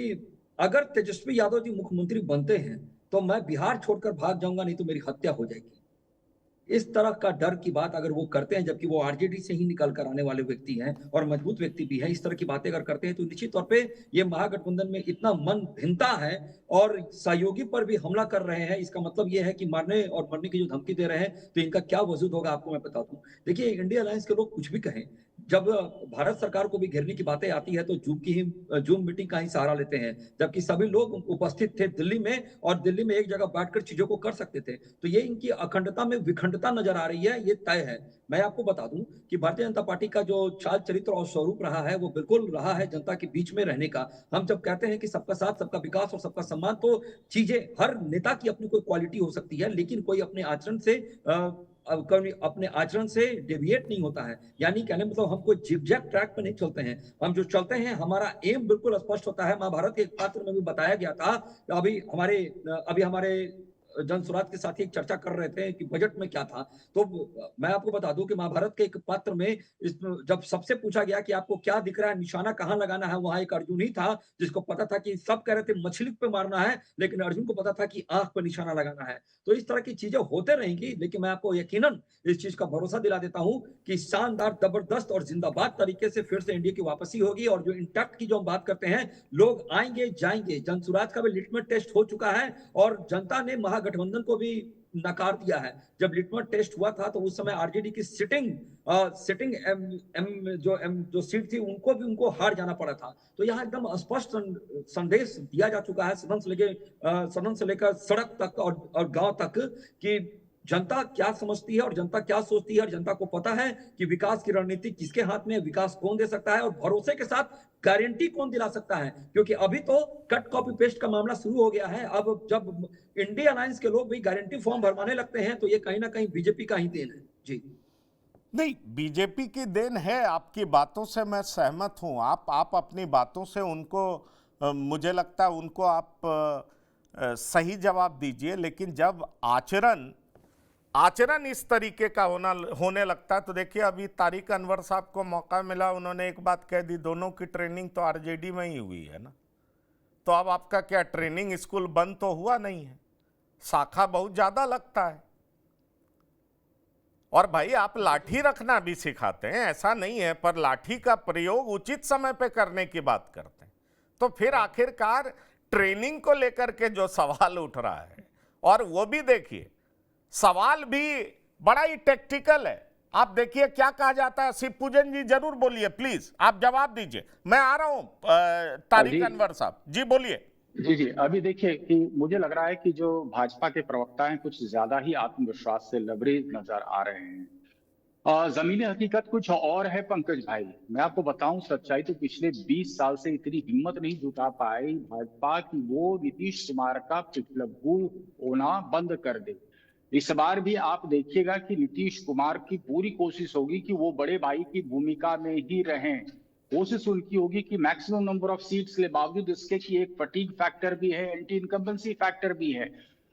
अगर तेजस्वी यादव जी मुख्यमंत्री बनते हैं तो मैं बिहार छोड़कर भाग जाऊंगा, नहीं तो मेरी हत्या हो जाएगी। इस तरह का डर की बात अगर वो करते हैं, जबकि वो आरजेडी से ही निकल कर आने वाले व्यक्ति हैं और मजबूत व्यक्ति भी हैं, इस तरह की बातें अगर करते हैं तो निश्चित तौर पे ये महागठबंधन में इतना मन भिन्नता है और सहयोगी पर भी हमला कर रहे हैं। इसका मतलब ये है कि मारने और मरने की जो धमकी दे रहे हैं, तो इनका क्या वजूद होगा आपको मैं बता दूं। देखिए, इंडिया अलायंस के लोग कुछ भी कहें, जब भारत सरकार को भी घेरने की बातें आती है तो जूम मीटिंग का ही सहारा लेते हैं, जबकि सभी लोग उपस्थित थे दिल्ली में, और दिल्ली में एक जगह बैठकर चीजों को कर सकते थे। तो ये इनकी अखंडता में विखंडता नजर आ रही है, ये तय है। मैं आपको बता दूं कि भारतीय जनता पार्टी का जो चाल चरित्र और स्वरूप रहा है वो बिल्कुल रहा है जनता के बीच में रहने का। हम जब कहते हैं कि सबका साथ, सबका विकास और सबका सम्मान, तो चीजें, हर नेता की अपनी कोई क्वालिटी हो सकती है, लेकिन कोई अपने आचरण से डेविएट नहीं होता है। यानी कहने मतलब हम कोई जिगजैग ट्रैक पे नहीं चलते हैं। हम जो चलते हैं, हमारा एम बिल्कुल स्पष्ट होता है। महाभारत के एक पात्र में भी बताया गया था। अभी हमारे जन स्वराज के साथी एक चर्चा कर रहे थे कि बजट में क्या था, तो मैं आपको बता दूं कि महाभारत के एक पात्र में जब सबसे पूछा गया कि आपको क्या दिख रहा है, निशाना कहां लगाना है, वहां एक अर्जुन ही था जिसको पता था कि सब कह रहे थे मछली पे मारना है, लेकिन अर्जुन को पता था कि आंख पे निशाना लगाना है। तो इस तरह की चीजें होते रहेंगी, लेकिन मैं आपको यकीनन इस चीज का भरोसा दिला देता हूं कि शानदार, जबरदस्त और जिंदाबाद तरीके से फिर से इंडिया की वापसी होगी। और जो इंटैक्ट की जो हम बात करते हैं, लोग आएंगे जाएंगे। जन स्वराज का भी लिटमस टेस्ट हो चुका है और जनता ने गठबंधन को भी नकार दिया है। जब लिटमस टेस्ट हुआ था तो उस समय आरजेडी की सिटिंग जो सीट थी उनको हार जाना पड़ा था। तो यहाँ एकदम स्पष्ट संदेश दिया जा चुका है सदन से लेकर सड़क तक और गांव तक कि जनता क्या समझती है और जनता क्या सोचती है, और जनता को पता है कि विकास की रणनीति किसके हाथ में है, विकास कौन दे सकता है और भरोसे के साथ गारंटी कौन दिला सकता है। क्योंकि अभी तो कट कॉपी पेस्ट का मामला शुरू हो गया है। अब जब इंडिया अलायंस के लोग भी गारंटी फॉर्म भरवाने लगते हैं तो ये कहीं ना कहीं बीजेपी का ही देन है। जी नहीं, बीजेपी की देन है, आपकी बातों से मैं सहमत हूं। आप अपनी बातों से उनको, मुझे लगता है उनको आप सही जवाब दीजिए, लेकिन जब आचरण इस तरीके का होने लगता है तो देखिए, अभी तारिक अनवर साहब को मौका मिला, उन्होंने एक बात कह दी, दोनों की ट्रेनिंग तो आरजेडी में ही हुई है ना, तो अब आपका क्या ट्रेनिंग स्कूल बंद तो हुआ नहीं है, शाखा बहुत ज्यादा लगता है। और भाई, आप लाठी रखना भी सिखाते हैं, ऐसा नहीं है, पर लाठी का प्रयोग उचित समय पे करने की बात करते हैं। तो फिर आखिरकार ट्रेनिंग को लेकर के जो सवाल उठ रहा है, और वो भी देखिए, सवाल भी बड़ा ही टेक्टिकल है। आप देखिए क्या कहा जाता है। शिवपूजन जी जरूर बोलिए, प्लीज आप जवाब दीजिए। मैं आ रहा हूं तारिक अनवर साहब जी, बोलिए। जी, अभी देखिए कि मुझे लग रहा है कि जो भाजपा के प्रवक्ता हैं कुछ ज्यादा ही आत्मविश्वास से लबरेज नजर आ रहे हैं। जमीनी हकीकत कुछ और है पंकज भाई। मैं आपको बताऊं सच्चाई, तो पिछले 20 साल से इतनी हिम्मत नहीं जुटा पाई भाजपा कि वो नीतीश कुमार का पिछलग्गू होना बंद कर दे। इस बार भी आप देखिएगा कि नीतीश कुमार की पूरी कोशिश होगी कि वो बड़े भाई की भूमिका में ही रहें। कोशिश उनकी होगी कि मैक्सिमम नंबर ऑफ सीट्स ले, बावजूद इसके कि एक फटीग फैक्टर भी है, एंटी इनकम्बेंसी फैक्टर भी है।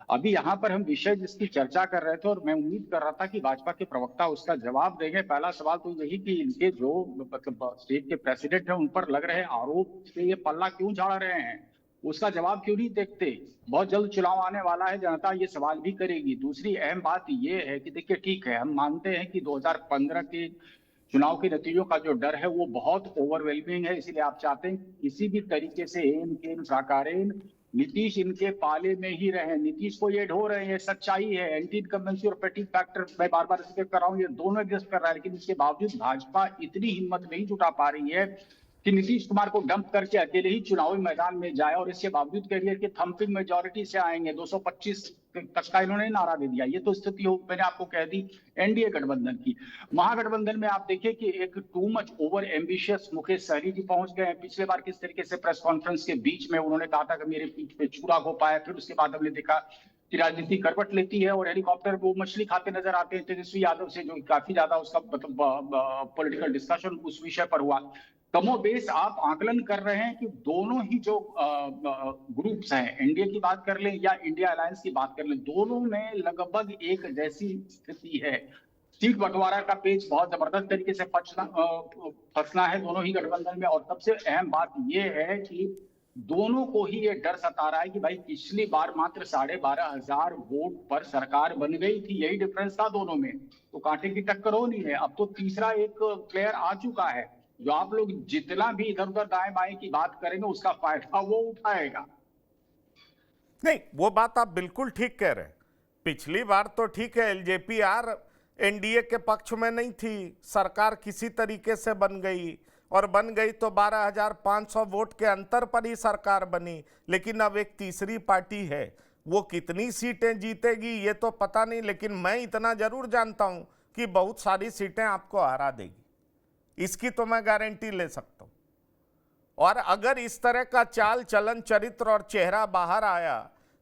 अभी यहाँ पर हम विषय जिसकी चर्चा कर रहे थे और मैं उम्मीद कर रहा था कि भाजपा के प्रवक्ता उसका जवाब देंगे। पहला सवाल तो यही कि इनके जो मतलब स्टेट के प्रेसिडेंट हैं उन पर लग रहे आरोप से ये पल्ला क्यों झाड़ रहे हैं, उसका जवाब क्यों नहीं देखते। बहुत जल्द चुनाव आने वाला है, जनता ये सवाल भी करेगी। दूसरी अहम बात ये है कि देखिए ठीक है, हम मानते हैं कि 2015 के चुनाव के नतीजों का जो डर है वो बहुत ओवरवेलमिंग है, इसलिए आप चाहते हैं किसी भी तरीके से नीतीश इनके पाले में ही रहे। नीतीश को ये ढो रहे हैं, सच्चाई है। एंटी इनकम्बेंसी और पेटिंग फैक्टर मैं बार बार जिक्र कर रहा हूँ, ये दोनों एग्जिस्ट कर रहा है, लेकिन इसके बावजूद भाजपा इतनी हिम्मत नहीं जुटा पा रही है कि नीतीश कुमार को डंप करके अकेले ही चुनावी मैदान में जाए और इसके बावजूद कह रही है कि थम्पिंग मेजोरिटी से आएंगे। 225 तक का इन्होंने नारा दे दिया। ये तो स्थिति हो, मैंने आपको कह दी एनडीए गठबंधन की। महागठबंधन में आप देखिए कि एक too much over ambitious Mukesh Sahani ji पहुंच गए हैं। पिछले बार किस तरीके से प्रेस कॉन्फ्रेंस के बीच में उन्होंने कहा था कि मेरे पीठ पे छुरा घोंपा है, फिर उसके बाद हमने देखा कि राजनीति करवट लेती है और हेलीकॉप्टर वो मछली खाते नजर आते हैं तेजस्वी यादव से, जो काफी ज्यादा उसका मतलब पॉलिटिकल डिस्कशन उस विषय पर हुआ। कमोबेश आप आकलन कर रहे हैं कि दोनों ही जो ग्रुप्स हैं, एनडीए की बात कर लें या इंडिया अलायंस की बात कर लें, दोनों में लगभग एक जैसी स्थिति है। सीट बंटवारा का पेच बहुत जबरदस्त तरीके से फंसना है दोनों ही गठबंधन में। और सबसे अहम बात यह है कि दोनों को ही ये डर सता रहा है कि भाई पिछली बार मात्र 12,500 वोट पर सरकार बन गई थी, यही डिफरेंस था दोनों में, तो कांटे की टक्कर हो नहीं है। अब तो तीसरा एक प्लेयर आ चुका है, जो आप लोग जितना भी इधर उधर दाएं बाएं की बात करेंगे उसका फायदा वो उठाएगा। नहीं, वो बात आप बिल्कुल ठीक कह रहे हैं। पिछली बार तो ठीक है, एलजेपीआर एनडीए के पक्ष में नहीं थी, सरकार किसी तरीके से बन गई, और बन गई तो 12,500 वोट के अंतर पर ही सरकार बनी। लेकिन अब एक तीसरी पार्टी है, वो कितनी सीटें जीतेगी ये तो पता नहीं, लेकिन मैं इतना जरूर जानता हूं कि बहुत सारी सीटें आपको हरा देगी, इसकी तो मैं गारंटी ले सकता हूं। और अगर इस तरह का चाल चलन, चरित्र और चेहरा बाहर आया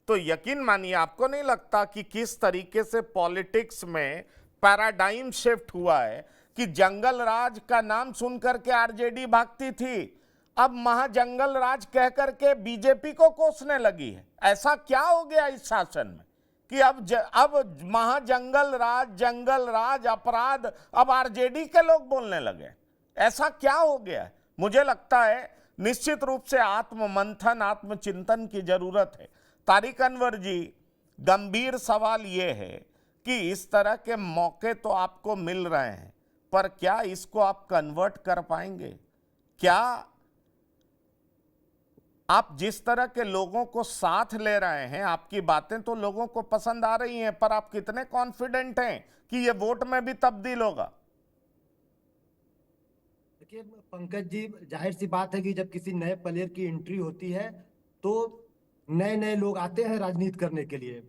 तो यकीन मानिए, आपको नहीं लगता कि किस तरीके से पॉलिटिक्स में पैराडाइम शिफ्ट हुआ है कि जंगल राज का नाम सुनकर के आरजेडी भागती थी, अब महाजंगल राज कहकर के बीजेपी को कोसने लगी है। ऐसा क्या हो गया इस शासन में कि अब महाजंगल राज, जंगल राज, अपराध अब आरजेडी के लोग बोलने लगे? ऐसा क्या हो गया है? मुझे लगता है निश्चित रूप से आत्ममंथन, आत्मचिंतन की जरूरत है। तारिक अनवर जी, गंभीर सवाल यह है कि इस तरह के मौके तो आपको मिल रहे हैं, पर क्या इसको आप कन्वर्ट कर पाएंगे? क्या आप जिस तरह के लोगों को साथ ले रहे हैं, आपकी बातें तो लोगों को पसंद आ रही हैं, पर आप कितने कॉन्फिडेंट हैं कि ये वोट में भी तब्दील होगा? देखिए पंकज जी, जाहिर सी बात है कि जब किसी नए प्लेयर की एंट्री होती है तो नए नए लोग आते हैं राजनीति करने के लिए,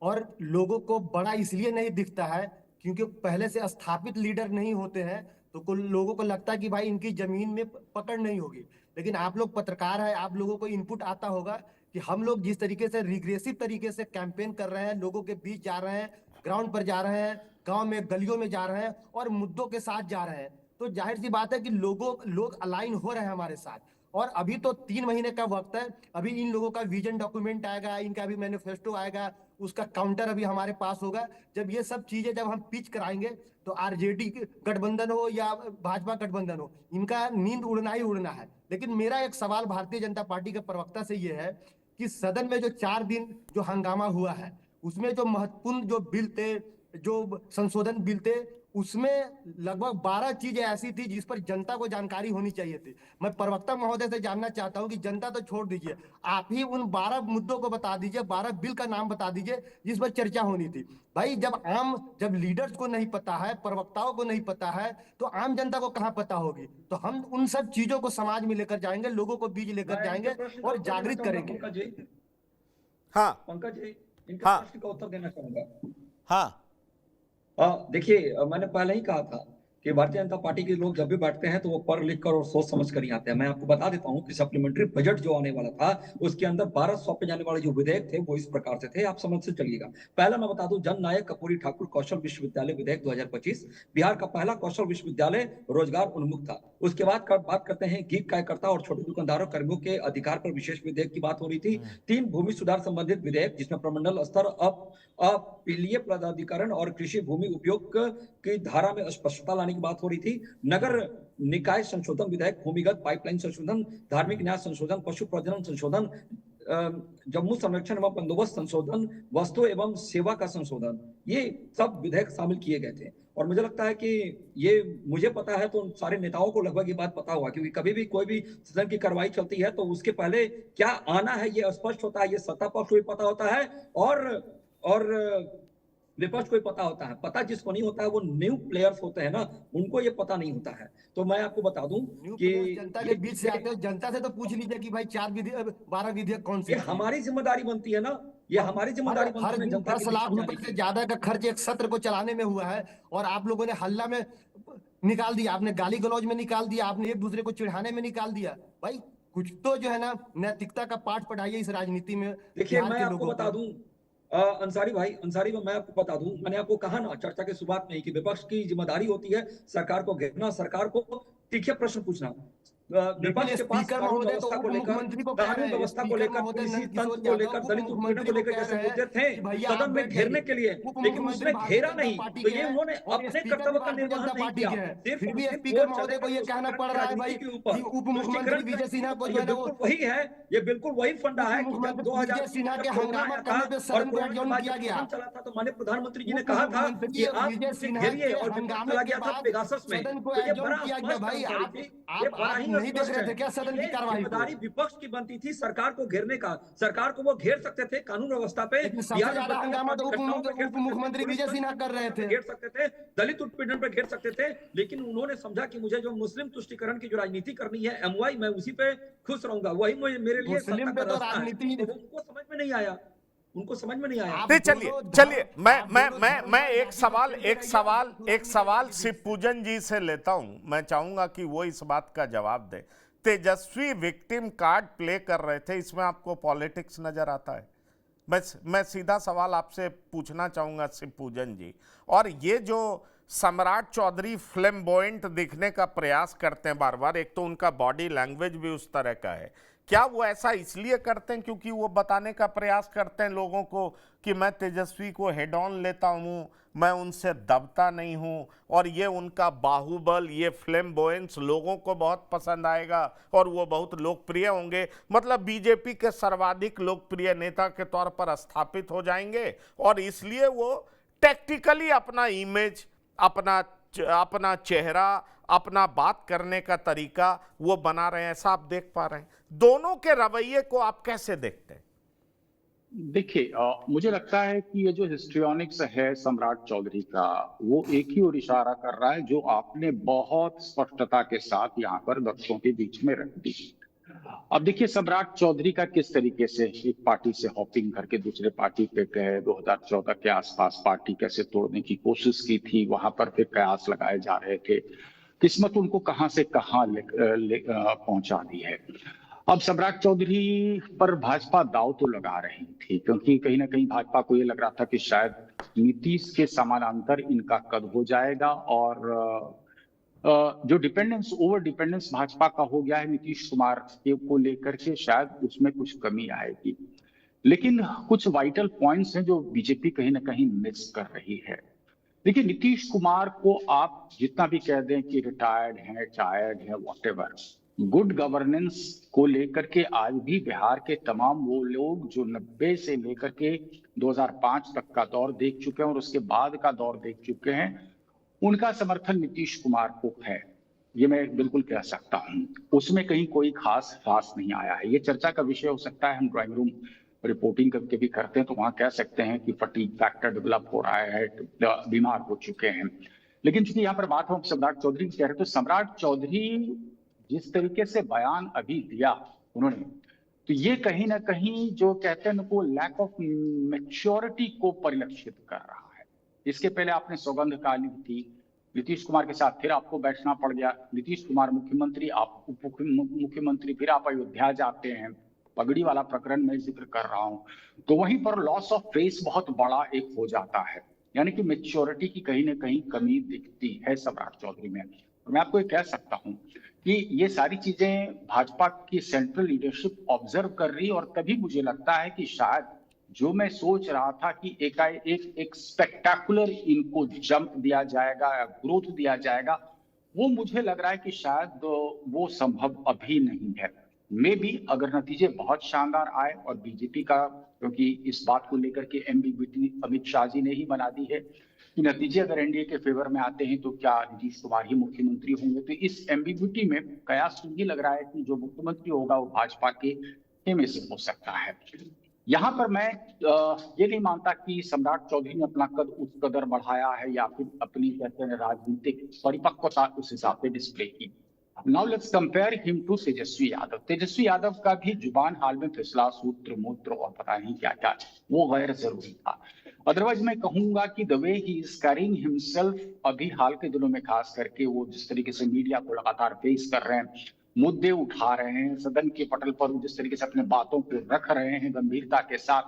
और लोगों को बड़ा इसलिए नहीं दिखता है क्योंकि पहले से स्थापित लीडर नहीं होते हैं, तो कुछ लोगों को लगता है कि भाई इनकी जमीन में पकड़ नहीं होगी। लेकिन आप लोग पत्रकार हैं, आप लोगों को इनपुट आता होगा कि हम लोग जिस तरीके से रिग्रेसिव तरीके से कैंपेन कर रहे हैं, लोगों के बीच जा रहे हैं, ग्राउंड पर जा रहे हैं, गांव में गलियों में जा रहे हैं और मुद्दों के साथ जा रहे हैं, तो जाहिर सी बात है कि लोग अलाइन हो रहे हैं हमारे साथ। और अभी तो 3 महीने का वक्त है, अभी इन लोगों का विजन डॉक्यूमेंट आएगा, इनका भी मैनिफेस्टो आएगा, उसका काउंटर अभी हमारे पास होगा। जब ये सब चीजें जब हम पिच कराएंगे तो आरजेडी गठबंधन हो या भाजपा गठबंधन हो, इनका नींद उड़ना ही उड़ना है। लेकिन मेरा एक सवाल भारतीय जनता पार्टी के प्रवक्ता से ये है कि सदन में जो 4 दिन जो हंगामा हुआ है, उसमें जो महत्वपूर्ण जो बिल थे, जो संशोधन बिल थे, उसमें लगभग 12 चीजें ऐसी थी जिस पर जनता को जानकारी होनी चाहिए थी। मैं प्रवक्ता महोदय से जानना चाहता हूं कि जनता तो छोड़ दीजिए, आप ही उन 12 मुद्दों को बता दीजिए, 12 बिल का नाम बता दीजिए जिस पर चर्चा होनी थी। भाई जब लीडर्स को नहीं पता है, प्रवक्ताओं को नहीं पता है, तो आम जनता को कहां पता होगी? तो हम उन सब चीजों को समाज में लेकर जाएंगे, लोगों को बीच लेकर जाएंगे और जागृत करेंगे। हाँ पंकज जी, इनके हाँ प्रश्न का उत्तर देना चाहूंगा। हाँ देखिए, मैंने पहले ही कहा था कि भारतीय जनता पार्टी के लोग जब भी बैठते हैं तो वो पढ़ लिख कर और सोच समझ कर ही आते हैं। मैं आपको बता देता हूं कि सप्लीमेंट्री बजट जो आने वाला था उसके अंदर 12 सौंपे जाने वाले जो विधेयक थे वो इस प्रकार से थे, आप समझ से चलिएगा। पहला मैं बता दूं, जन नायक कर्पूरी ठाकुर कौशल विश्वविद्यालय विधेयक 2025, बिहार का पहला कौशल विश्वविद्यालय रोजगार उन्मुख था। उसके बाद बात करते हैं गीत कार्यकर्ता और छोटे दुकानदारों कर्मियों के अधिकार पर विशेष विधेयक की बात हो रही थी। 3 भूमि सुधार संबंधित विधेयक जिसमें प्रमंडल स्तर अपीलीय पदाधिकरण और कृषि भूमि उपयोग की धारा में स्पष्टता लाने की बात हो रही थी। नगर निकाय संशोधन विधेयक, भूमिगत पाइपलाइन संशोधन, धार्मिक न्याय संशोधन, पशु प्रजनन संशोधन, जम्मू संरक्षण एवं बंदोबस्त संशोधन, वस्तु एवं सेवा का संशोधन, ये सब विधेयक शामिल किए गए थे। और मुझे लगता है कि ये मुझे पता है तो सारे नेताओं को लगभग ये बात पता होगा, क्योंकि कभी भी कोई भी सदन की कार्रवाई चलती है तो उसके पहले क्या आना है ये स्पष्ट होता है। ये सत्ता पक्ष को भी पता होता है और विपक्ष को पता होता है। पता जिसको नहीं होता है वो न्यू प्लेयर्स होते हैं ना, उनको ये पता नहीं होता है। तो मैं आपको बता दूं कि जनता के बीच से आते हो, जनता से तो पूछ लीजिए कि भाई 12 विधेयक कौन से। ये हमारी जिम्मेदारी बनती है ना, ये हमारी जिम्मेदारी बनती है। 10 लाख रुपए से ज्यादा का खर्च एक सत्र को चलाने में हुआ है और आप लोगों ने हल्ला में निकाल दिया, आपने गाली गलौज में निकाल दिया, आपने एक दूसरे को चिढ़ाने में निकाल दिया। भाई कुछ तो जो है ना नैतिकता का पाठ पढ़ाइए इस राजनीति में। देखिए मैं आपको बता दूं अंसारी भाई, मैं आपको बता दूं, मैंने आपको कहा ना चर्चा के शुरुआत में कि विपक्ष की जिम्मेदारी होती है सरकार को घेरना, सरकार को तीखे प्रश्न पूछना। विपक्ष के पास कानून व्यवस्था को लेकर, कानून व्यवस्था को लेकर, कृषि तंत्र को लेकर, दलित उत्पीड़न को लेकर जैसे मुद्दे थे सदन में घेरने के लिए, लेकिन उसने घेरा नहीं। तो ये उन्होंने अपने कर्तव्य का निर्वहन नहीं किया। फिर भी स्पीकर महोदय को ये कहना पड़ रहा है भाई कि उप मुख्यमंत्री विजय सिन्हा को जो है वो वही है, ये बिल्कुल वही फंडा है कि जब 2000 सिन्हा के हंगामा करने पे सदन को एडजॉर्न किया गया चला था तो माननीय प्रधानमंत्री जी ने कहा था कि आप घेरिए और चला गया था पेगासस में। सदन को एडजॉर्न किया गया। भाई आप नहीं देख रहे थे क्या सदन की कार्रवाई? जिम्मेदारी विपक्ष की बनती थी सरकार को घेरने का। सरकार को वो घेर सकते थे कानून व्यवस्था पे, हंगामा तो उप मुख्यमंत्री विजय सिन्हा कर रहे थे, घेर सकते थे, दलित उत्पीड़न पे घेर सकते थे, लेकिन उन्होंने समझा कि मुझे जो मुस्लिम तुष्टीकरण की जो राजनीति करनी है एमवाई, मैं उसी पे खुश रहूंगा, वही मेरे लिए मुस्लिम पे तो राजनीति उनको समझ में नहीं आया, उनको समझ में नहीं आया। चलिए मैं एक सवाल शिवपूजन जी से लेता हूं। मैं चाहूंगा कि वो इस बात का जवाब दे। तेजस्वी विक्टिम कार्ड प्ले कर रहे थे, इसमें आपको पॉलिटिक्स नजर आता है? मैं सीधा सवाल आपसे पूछना चाहूंगा शिवपूजन जी। और ये जो सम्राट चौधरी फ्लेम्बोयंट दिखने का प्रयास करते हैं बार बार, एक तो उनका बॉडी लैंग्वेज भी उस तरह का है, क्या वो ऐसा इसलिए करते हैं क्योंकि वो बताने का प्रयास करते हैं लोगों को कि मैं तेजस्वी को हेड ऑन लेता हूं, मैं उनसे दबता नहीं हूं, और ये उनका बाहुबल, ये फ्लेम्बोयंस लोगों को बहुत पसंद आएगा और वो बहुत लोकप्रिय होंगे, मतलब बीजेपी के सर्वाधिक लोकप्रिय नेता के तौर पर स्थापित हो जाएंगे, और इसलिए वो टैक्टिकली अपना इमेज, अपना चेहरा, अपना बात करने का तरीका वो बना रहे हैं? ऐसा आप देख पा रहे हैं? दोनों के रवैये को आप कैसे देखते हैं? देखिए, मुझे लगता है कि ये जो हिस्ट्रियोनिक्स है सम्राट चौधरी का, वो एक ही ओर इशारा कर रहा है जो आपने बहुत स्पष्टता के साथ यहाँ पर दर्शकों के बीच में रख दी। अब देखिए सम्राट चौधरी का किस तरीके से एक पार्टी से हॉपिंग करके दूसरे पार्टी पे गए, 2014 के आसपास पार्टी कैसे तोड़ने की कोशिश की थी, वहां पर फिर कयास लगाए जा रहे थे, किस्मत उनको कहां से कहां पहुंचा दी है। अब सम्राट चौधरी पर भाजपा दाव तो लगा रही थी, क्योंकि कहीं ना कहीं भाजपा को ये लग रहा था कि शायद नीतीश के समानांतर इनका कद हो जाएगा, और जो ओवर डिपेंडेंस भाजपा का हो गया है नीतीश कुमार को लेकर के, शायद उसमें कुछ कमी आएगी। लेकिन कुछ वाइटल पॉइंट्स हैं जो बीजेपी कहीं ना कहीं मिस कर रही है। देखिए, नीतीश कुमार को आप जितना भी कह दें कि रिटायर्ड है, टायर्ड है, व्हाटएवर, गुड गवर्नेंस को लेकर के आज भी बिहार के तमाम वो लोग जो 90 से लेकर के 2005 तक का दौर देख चुके हैं और उसके बाद का दौर देख चुके हैं, उनका समर्थन नीतीश कुमार को है, ये मैं बिल्कुल कह सकता हूं। उसमें कहीं कोई खास नहीं आया है। ये चर्चा का विषय हो सकता है, हम ड्राइंग रूम रिपोर्टिंग करके भी करते हैं तो वहां कह सकते हैं कि फटीग फैक्टर डेवलप हो रहा है, बीमार हो चुके हैं। लेकिन चूंकि यहाँ पर बात हो सम्राट चौधरी की कह रहे, तो सम्राट चौधरी जिस तरीके से बयान अभी दिया उन्होंने, तो ये कहीं ना कहीं जो कहते हैं वो लैक ऑफ मैच्योरिटी को परिलक्षित कर रहा है। इसके पहले आपने सौगंध काली थी, नीतीश कुमार के साथ फिर आपको बैठना पड़ गया, नीतीश कुमार मुख्यमंत्री, आप उप मुख्यमंत्री, फिर आप अयोध्या जाते हैं, पगड़ी वाला प्रकरण मैं जिक्र कर रहा हूं, तो वहीं पर लॉस ऑफ फेस बहुत बड़ा एक हो जाता है, यानी कि मेच्योरिटी की कहीं ना कहीं कमी दिखती है सम्राट चौधरी में। और मैं आपको ये कह सकता हूं कि ये सारी चीजें भाजपा की सेंट्रल लीडरशिप ऑब्जर्व कर रही, और तभी मुझे लगता है कि शायद जो मैं सोच रहा था कि एक स्पेक्टाकुलर इनको जंप दिया जाएगा या ग्रोथ दिया जाएगा, वो मुझे लग रहा है कि शायद वो संभव अभी नहीं है। मे भी अगर नतीजे बहुत शानदार आए और बीजेपी का, क्योंकि इस बात को लेकर के एम्बिग्विटी अमित शाह जी ने ही बना दी है कि नतीजे अगर एनडीए के फेवर में आते हैं तो क्या नीतीश कुमार ही मुख्यमंत्री होंगे, तो इस एम्बिग्विटी में कयास ये लग रहा है कि जो मुख्यमंत्री होगा वो भाजपा के में से हो सकता है। यहाँ पर मैं ये नहीं मानता कि सम्राट चौधरी ने अपना कद उस कदर बढ़ाया है या फिर अपनी कहते हैं राजनीतिक परिपक्वता उस हिसाब से डिस्प्ले की। Now let's compare him to Tejashwi Yadav. Tejashwi Yadav का भी जुबान हाल में फिसला, सूत्र मूत्र और पता नहीं क्या क्या, वो गैर जरूरी था। अदरवाइज मैं कहूंगा कि the way he is carrying himself, अभी हाल के दिनों में खास करके वो जिस तरीके से मीडिया को लगातार फेस कर रहे हैं, मुद्दे उठा रहे हैं, सदन के पटल पर जिस तरीके से अपने बातों को रख रहे हैं गंभीरता के साथ,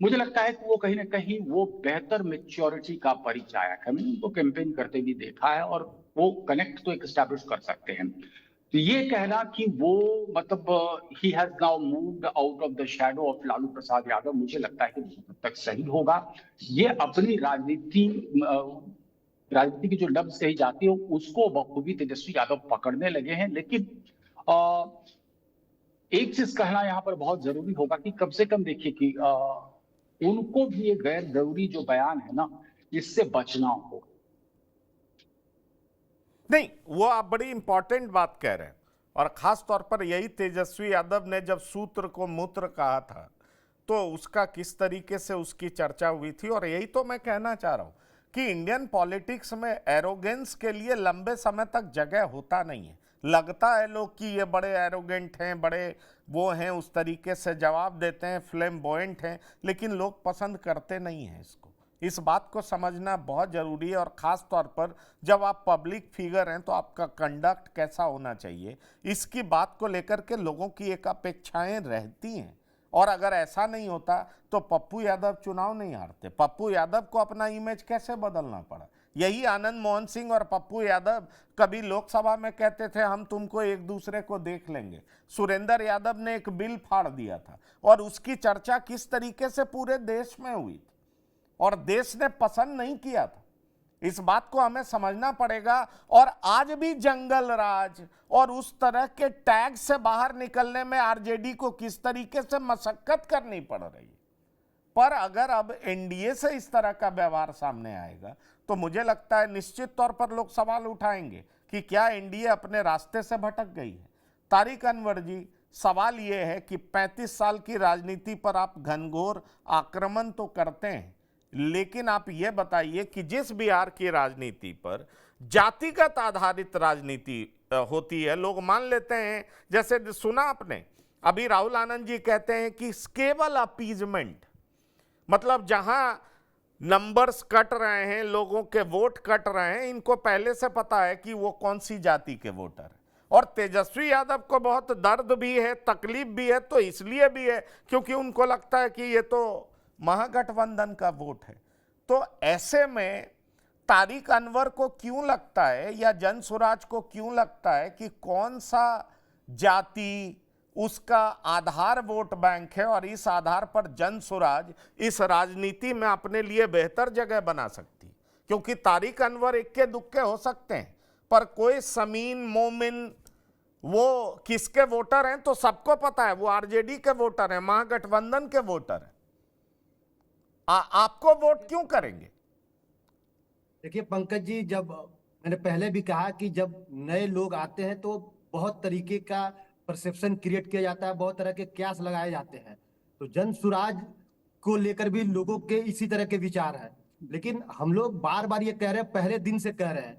मुझे लगता है कि वो कहीं ना कहीं वो बेहतर मेच्योरिटी का परिचायक है। मैंने उनको कैंपेन करते भी देखा है और वो कनेक्ट तो एक एस्टैब्लिश कर सकते हैं। तो ये कहना कि वो मतलब ही has now moved out of the shadow of Lalu Prasad Yadav, मुझे लगता है कि बहुत तक सही होगा। ये अपनी राजनीति की जो लफ्ज कही जाती है उसको बखूबी तेजस्वी यादव पकड़ने लगे हैं। लेकिन एक चीज कहना यहाँ पर बहुत जरूरी होगा कि कम से कम देखिए कि उनको भी ये गैर जरूरी जो बयान है ना, इससे बचना होगा। नहीं, वो आप बड़ी इंपॉर्टेंट बात कह रहे हैं, और खास तौर पर यही तेजस्वी यादव ने जब सूत्र को मूत्र कहा था तो उसका किस तरीके से उसकी चर्चा हुई थी। और यही तो मैं कहना चाह रहा हूं कि इंडियन पॉलिटिक्स में एरोगेंस के लिए लंबे समय तक जगह होता नहीं है। लगता है लोग कि ये बड़े एरोगेंट हैं, बड़े वो हैं, उस तरीके से जवाब देते हैं, फ्लेम्बॉयंट हैं, लेकिन लोग पसंद करते नहीं हैं इसको। इस बात को समझना बहुत ज़रूरी है, और ख़ास तौर पर जब आप पब्लिक फिगर हैं तो आपका कंडक्ट कैसा होना चाहिए, इसकी बात को लेकर के लोगों की एक अपेक्षाएं रहती हैं। और अगर ऐसा नहीं होता तो पप्पू यादव चुनाव नहीं हारते। पप्पू यादव को अपना इमेज कैसे बदलना पड़ा। यही आनंद मोहन सिंह और पप्पू यादव कभी लोकसभा में कहते थे हम तुमको एक दूसरे को देख लेंगे। सुरेंद्र यादव ने एक बिल फाड़ दिया था और उसकी चर्चा किस तरीके से पूरे देश में हुई थी, और देश ने पसंद नहीं किया था। इस बात को हमें समझना पड़ेगा। और आज भी जंगल राज और उस तरह के टैग से बाहर निकलने में आरजेडी को किस तरीके से मशक्कत करनी पड़ रही है। पर अगर अब एनडीए से इस तरह का व्यवहार सामने आएगा तो मुझे लगता है निश्चित तौर पर लोग सवाल उठाएंगे कि क्या एनडीए अपने रास्ते से भटक गई है। तारिक अनवर जी, सवाल यह है कि 35 साल की राजनीति पर आप घनघोर आक्रमण तो करते हैं, लेकिन आप ये बताइए कि जिस बिहार की राजनीति पर जातिगत आधारित राजनीति होती है, लोग मान लेते हैं, जैसे सुना आपने अभी राहुल आनंद जी कहते हैं कि केवल अपीजमेंट, मतलब जहां नंबर्स कट रहे हैं, लोगों के वोट कट रहे हैं, इनको पहले से पता है कि वो कौन सी जाति के वोटर हैं। और तेजस्वी यादव को बहुत दर्द भी है, तकलीफ भी है, तो इसलिए भी है क्योंकि उनको लगता है कि ये तो महागठबंधन का वोट है। तो ऐसे में तारिक अनवर को क्यों लगता है या जन स्वराज को क्यों लगता है कि कौन सा जाति उसका आधार वोट बैंक है और इस आधार पर जन स्वराज इस राजनीति में अपने लिए बेहतर जगह बना सकती। क्योंकि तारिक अनवर इक्के दुक्के हो सकते हैं, पर कोई समीन मोमिन वो किसके वोटर हैं तो सबको पता है, वो आरजेडी के वोटर हैं, महागठबंधन के वोटर हैं। आपको वोट क्यों करेंगे? देखिए पंकज जी, जब मैंने पहले भी कहा कि जब नए लोग आते हैं तो बहुत तरीके का परसेप्शन क्रिएट किया जाता है, बहुत तरह के क्यास लगाए जाते हैं। तो जन सुराज को लेकर भी लोगों के इसी तरह के विचार है। लेकिन हम लोग बार बार ये कह रहे हैं, पहले दिन से कह रहे हैं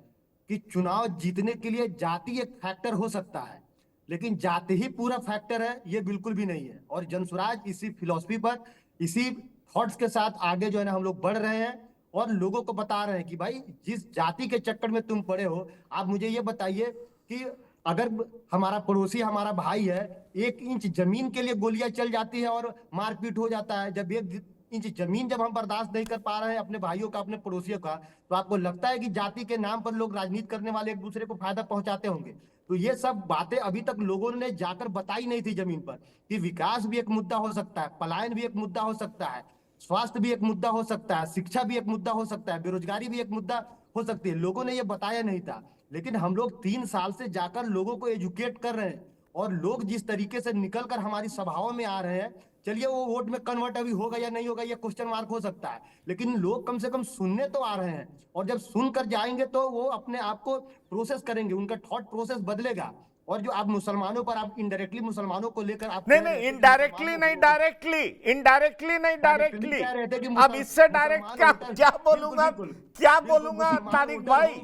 कि चुनाव जीतने के लिए जाति एक फैक्टर हो सकता है, लेकिन जाति ही पूरा फैक्टर है ये बिल्कुल भी नहीं है। और जन सुराज इसी फिलॉसफी पर, इसी थॉट्स के साथ आगे जो है ना हम लोग बढ़ रहे हैं। और लोगों को बता रहे हैं कि भाई जिस जाति के चक्कर में तुम पड़े हो, आप मुझे ये बताइए कि अगर हमारा पड़ोसी हमारा भाई है, 1 इंच जमीन के लिए गोलियां चल जाती है और मारपीट हो जाता है, जब 1 इंच जमीन जब हम बर्दाश्त नहीं कर पा रहे हैं अपने भाइयों का, अपने पड़ोसियों का, तो आपको लगता है कि जाति के नाम पर लोग राजनीति करने वाले एक दूसरे को फायदा पहुंचाते होंगे? तो ये सब बातें अभी तक लोगों ने जाकर बताई नहीं थी जमीन पर, कि विकास भी एक मुद्दा हो सकता है, पलायन भी एक मुद्दा हो सकता है, स्वास्थ्य भी एक मुद्दा हो सकता है, शिक्षा भी एक मुद्दा हो सकता है, बेरोजगारी भी एक मुद्दा हो सकती है। लोगों ने ये बताया नहीं था, लेकिन हम लोग 3 साल से जाकर लोगों को एजुकेट कर रहे हैं, और लोग जिस तरीके से निकलकर हमारी सभाओं में आ रहे हैं, चलिए वो वोट में कन्वर्ट अभी होगा या नहीं होगा ये क्वेश्चन मार्क हो सकता है, लेकिन लोग कम से कम सुनने तो आ रहे हैं, और जब सुनकर जाएंगे तो वो अपने आप को प्रोसेस करेंगे, उनका थॉट प्रोसेस बदलेगा। और जो आप मुसलमानों पर, आप इनडायरेक्टली मुसलमानों को लेकर आप नहीं, इनडायरेक्टली नहीं, डायरेक्टली अब इससे डायरेक्ट क्या बोलूंगा तारिक भाई?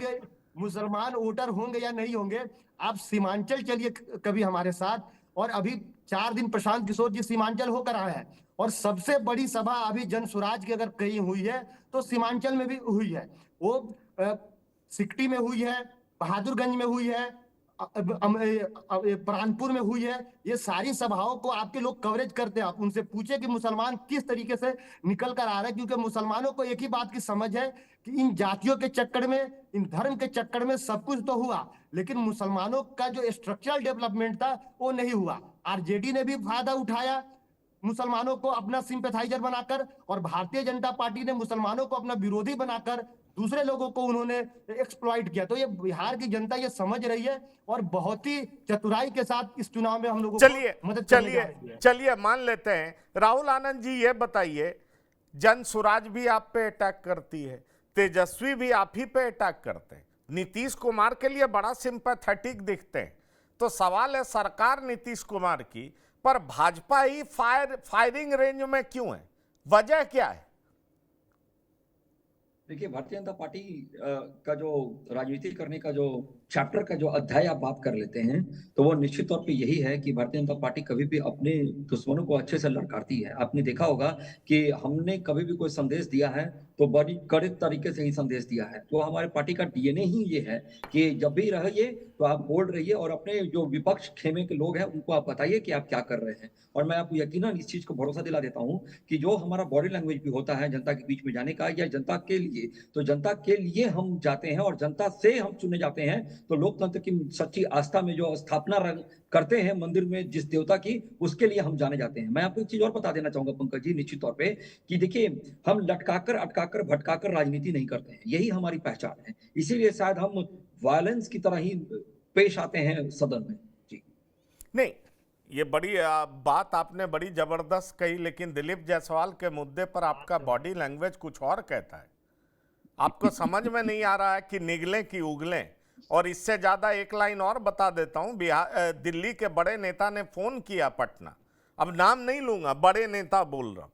मुसलमान वोटर होंगे या नहीं होंगे, आप सीमांचल चलिए कभी हमारे साथ, और अभी 4 दिन प्रशांत किशोर जी सीमांचल होकर आए हैं, और सबसे बड़ी सभा अभी जन स्वराज की अगर कहीं हुई है तो सीमांचल में भी हुई है। वो सिकटी में हुई है, बहादुरगंज में हुई है, प्राणपुर में हुई है। ये सारी सभाओं को आपके लोग कवरेज करते हैं। आप उनसे पूछे कि मुसलमान किस तरीके से निकल कर आ रहे हैं, क्योंकि मुसलमानों को एक ही बात की समझ है कि इन जातियों के चक्कर में, इन धर्म के चक्कर में सब कुछ तो हुआ, लेकिन मुसलमानों का जो स्ट्रक्चरल डेवलपमेंट था वो नहीं हुआ। आरजेडी ने भी फायदा उठाया मुसलमानों को अपना सिंपैथाइजर बनाकर, और भारतीय जनता पार्टी ने मुसलमानों को अपना विरोधी बनाकर दूसरे लोगों को उन्होंने एक्सप्लॉइट किया। तो ये बिहार की जनता ये समझ रही है, और बहुत ही चतुराई के साथ इस चुनाव में हम लोगों को मदद करने जा रही है। चलिए मान लेते हैं। राहुल आनंद जी ये बताइए, जन स्वराज भी आप पे अटैक करती है, तेजस्वी भी आप ही पे अटैक करते हैं, नीतीश कुमार के लिए बड़ा सिंपैथेटिक दिखते हैं, तो सवाल है सरकार नीतीश कुमार की, पर भाजपा ही फायरिंग रेंज में क्यों है? वजह क्या है? देखिए, भारतीय जनता पार्टी का जो राजनीति करने का जो चैप्टर का जो अध्याय आप बात कर लेते हैं, तो वो निश्चित तौर पे यही है कि भारतीय जनता पार्टी कभी भी अपने दुश्मनों को अच्छे से ललकारती है। आपने देखा होगा कि हमने कभी भी कोई संदेश दिया है तो बड़ी कड़े तरीके से ही संदेश दिया है। तो हमारे पार्टी का डीएनए ही ये है कि जब भी रहिए तो आप बोल रहिए, और अपने जो विपक्ष खेमे के लोग हैं उनको आप बताइए कि आप क्या कर रहे हैं। और मैं आपको यकीनन इस चीज को भरोसा दिला देता हूं कि जो हमारा बॉडी लैंग्वेज भी होता है जनता के बीच में जाने का, या जनता के लिए, तो जनता के लिए हम जाते हैं और जनता से हम चुने जाते हैं। तो लोकतंत्र की सच्ची आस्था में जो स्थापना करते हैं मंदिर में जिस देवता की, उसके लिए हम जाने जाते हैं। मैं आपको एक चीज और बता देना चाहूंगा पंकज जी, निश्चित तौर पे, कि देखिए, हम लटकाकर अटकाकर भटकाकर राजनीति नहीं करते हैं, यही हमारी पहचान है। इसीलिए शायद हम वायलेंस की तरह ही पेश आते हैं सदन में। जी नहीं, ये बड़ी बात आपने बड़ी जबरदस्त कही, लेकिन दिलीप जायसवाल के मुद्दे पर आपका बॉडी लैंग्वेज कुछ और कहता है। आपको समझ में नहीं आ रहा है कि निगलें कि उगलें। और इससे ज्यादा एक लाइन और बता देता हूं, दिल्ली के बड़े नेता ने फोन किया पटना, अब नाम नहीं लूंगा, बड़े नेता बोल रहा हूं,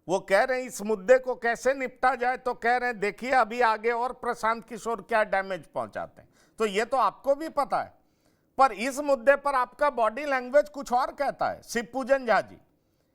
वो कह रहे हैं इस मुद्दे को कैसे निपटा जाए, तो कह रहे हैं देखिए अभी आगे और प्रशांत किशोर क्या डैमेज पहुंचाते हैं। तो ये तो आपको भी पता है, पर इस मुद्दे पर आपका बॉडी लैंग्वेज कुछ और कहता है। शिवपूजन झा जी,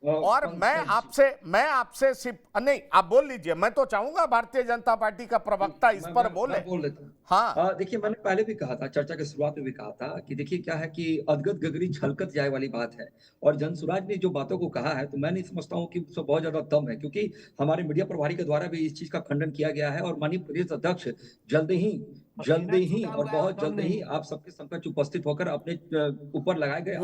और मैं आपसे सिर्फ नहीं, आप बोल लीजिए, मैं तो चाहूंगा भारतीय जनता पार्टी का प्रवक्ता इस पर बोले। बोल देता हूं। हाँ, देखिए, मैंने पहले भी कहा था, चर्चा के शुरुआत में भी कहा था कि देखिए क्या है कि अदगत गगरी छलकत जाए वाली बात है। और जनसुराज ने जो बातों को कहा है, तो मैं नहीं समझता हूँ कि उसमें बहुत ज्यादा दम है, क्योंकि हमारे मीडिया प्रभारी के द्वारा भी इस चीज का खंडन किया गया है। और माननीय प्रदेश अध्यक्ष जल्द ही और बहुत जल्द ही आप सबके समक्ष उपस्थित होकर अपने ऊपर लगाए गए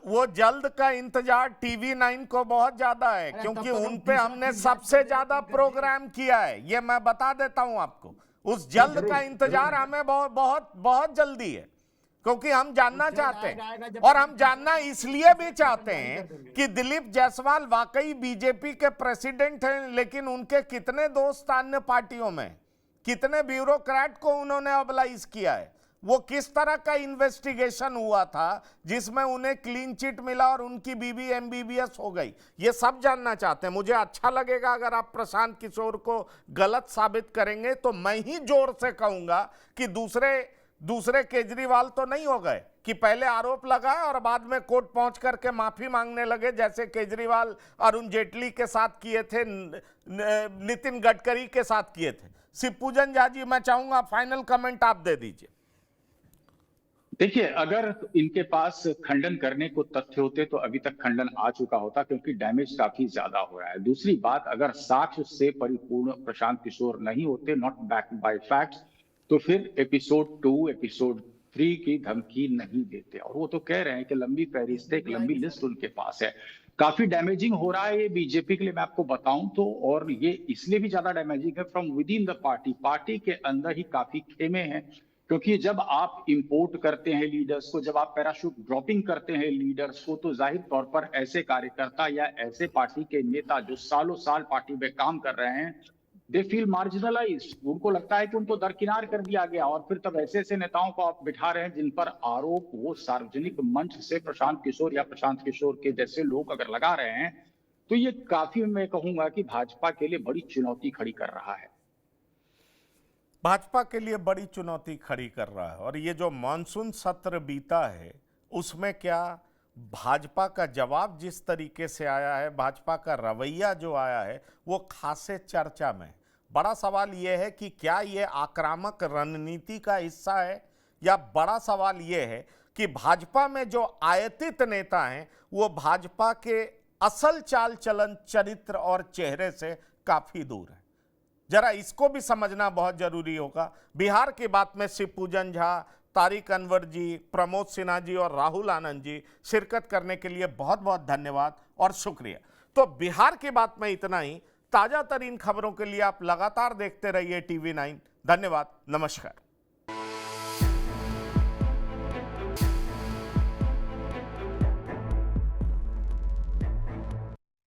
वो जल्द का इंतजार TV9 को बहुत ज्यादा है, क्योंकि उन पे हमने सबसे ज्यादा प्रोग्राम किया है, ये मैं बता देता हूं आपको। उस जल्द का इंतजार हमें बहुत जल्दी है, क्योंकि हम जानना चाहते हैं, और हम जानना इसलिए भी चाहते हैं कि दिलीप जायसवाल वाकई बीजेपी के प्रेसिडेंट हैं, लेकिन उनके कितने दोस्त अन्य पार्टियों में, कितने ब्यूरोक्रेट को उन्होंने अबलाइज किया है, वो किस तरह का इन्वेस्टिगेशन हुआ था जिसमें उन्हें क्लीन चिट मिला और उनकी बीबी MBBS हो गई, ये सब जानना चाहते हैं। मुझे अच्छा लगेगा अगर आप प्रशांत किशोर को गलत साबित करेंगे, तो मैं ही जोर से कहूंगा कि दूसरे केजरीवाल तो नहीं हो गए, कि पहले आरोप लगाए और बाद में कोर्ट पहुंच करके माफी मांगने लगे, जैसे केजरीवाल अरुण जेटली के साथ किए थे, नितिन गडकरी के साथ किए थे। शिवपूजन झा जी, मैं चाहूंगा फाइनल कमेंट आप दे दीजिए। देखिए, अगर इनके पास खंडन करने को तथ्य होते तो अभी तक खंडन आ चुका होता, क्योंकि डैमेज काफी ज्यादा हो रहा है। दूसरी बात, अगर साक्ष्य से परिपूर्ण प्रशांत किशोर नहीं होते, नॉट बैक्ड बाय फैक्ट्स, तो फिर एपिसोड 2, एपिसोड 3 की धमकी नहीं देते। और वो तो कह रहे हैं कि लंबी फहरिस्त, एक लंबी लिस्ट उनके पास है। काफी डैमेजिंग हो रहा है ये बीजेपी के लिए, मैं आपको बताऊं तो। और ये इसलिए भी ज्यादा डैमेजिंग है from with in the party, party के अंदर ही काफी खेमे हैं। क्योंकि जब आप इंपोर्ट करते हैं लीडर्स को, जब आप पैराशूट ड्रॉपिंग करते हैं लीडर्स को, तो जाहिर तौर पर ऐसे कार्यकर्ता या ऐसे पार्टी के नेता जो सालों साल पार्टी में काम कर रहे हैं, दे फील मार्जिनलाइज्ड। उनको लगता है कि उनको दरकिनार कर दिया गया। और फिर तब ऐसे ऐसे नेताओं को आप बिठा रहे हैं जिन पर आरोप वो सार्वजनिक मंच से प्रशांत किशोर या प्रशांत किशोर के जैसे लोग अगर लगा रहे हैं, तो ये काफी, मैं कहूंगा कि भाजपा के लिए बड़ी चुनौती खड़ी कर रहा है। भाजपा के लिए बड़ी चुनौती खड़ी कर रहा है। और ये जो मानसून सत्र बीता है, उसमें क्या भाजपा का जवाब जिस तरीके से आया है, भाजपा का रवैया जो आया है, वो खासे चर्चा में। बड़ा सवाल ये है कि क्या ये आक्रामक रणनीति का हिस्सा है, या बड़ा सवाल ये है कि भाजपा में जो आयतित नेता हैं वो भाजपा के असल चाल चलन, चरित्र और चेहरे से काफी दूर है। जरा इसको भी समझना बहुत जरूरी होगा। बिहार की बात में शिवपूजन झा, तारिक अनवर जी, प्रमोद सिन्हा जी और राहुल आनंद जी शिरकत करने के लिए बहुत बहुत धन्यवाद और शुक्रिया। तो बिहार की बात में इतना ही। ताजा तरीन खबरों के लिए आप लगातार देखते रहिए TV9। धन्यवाद, नमस्कार।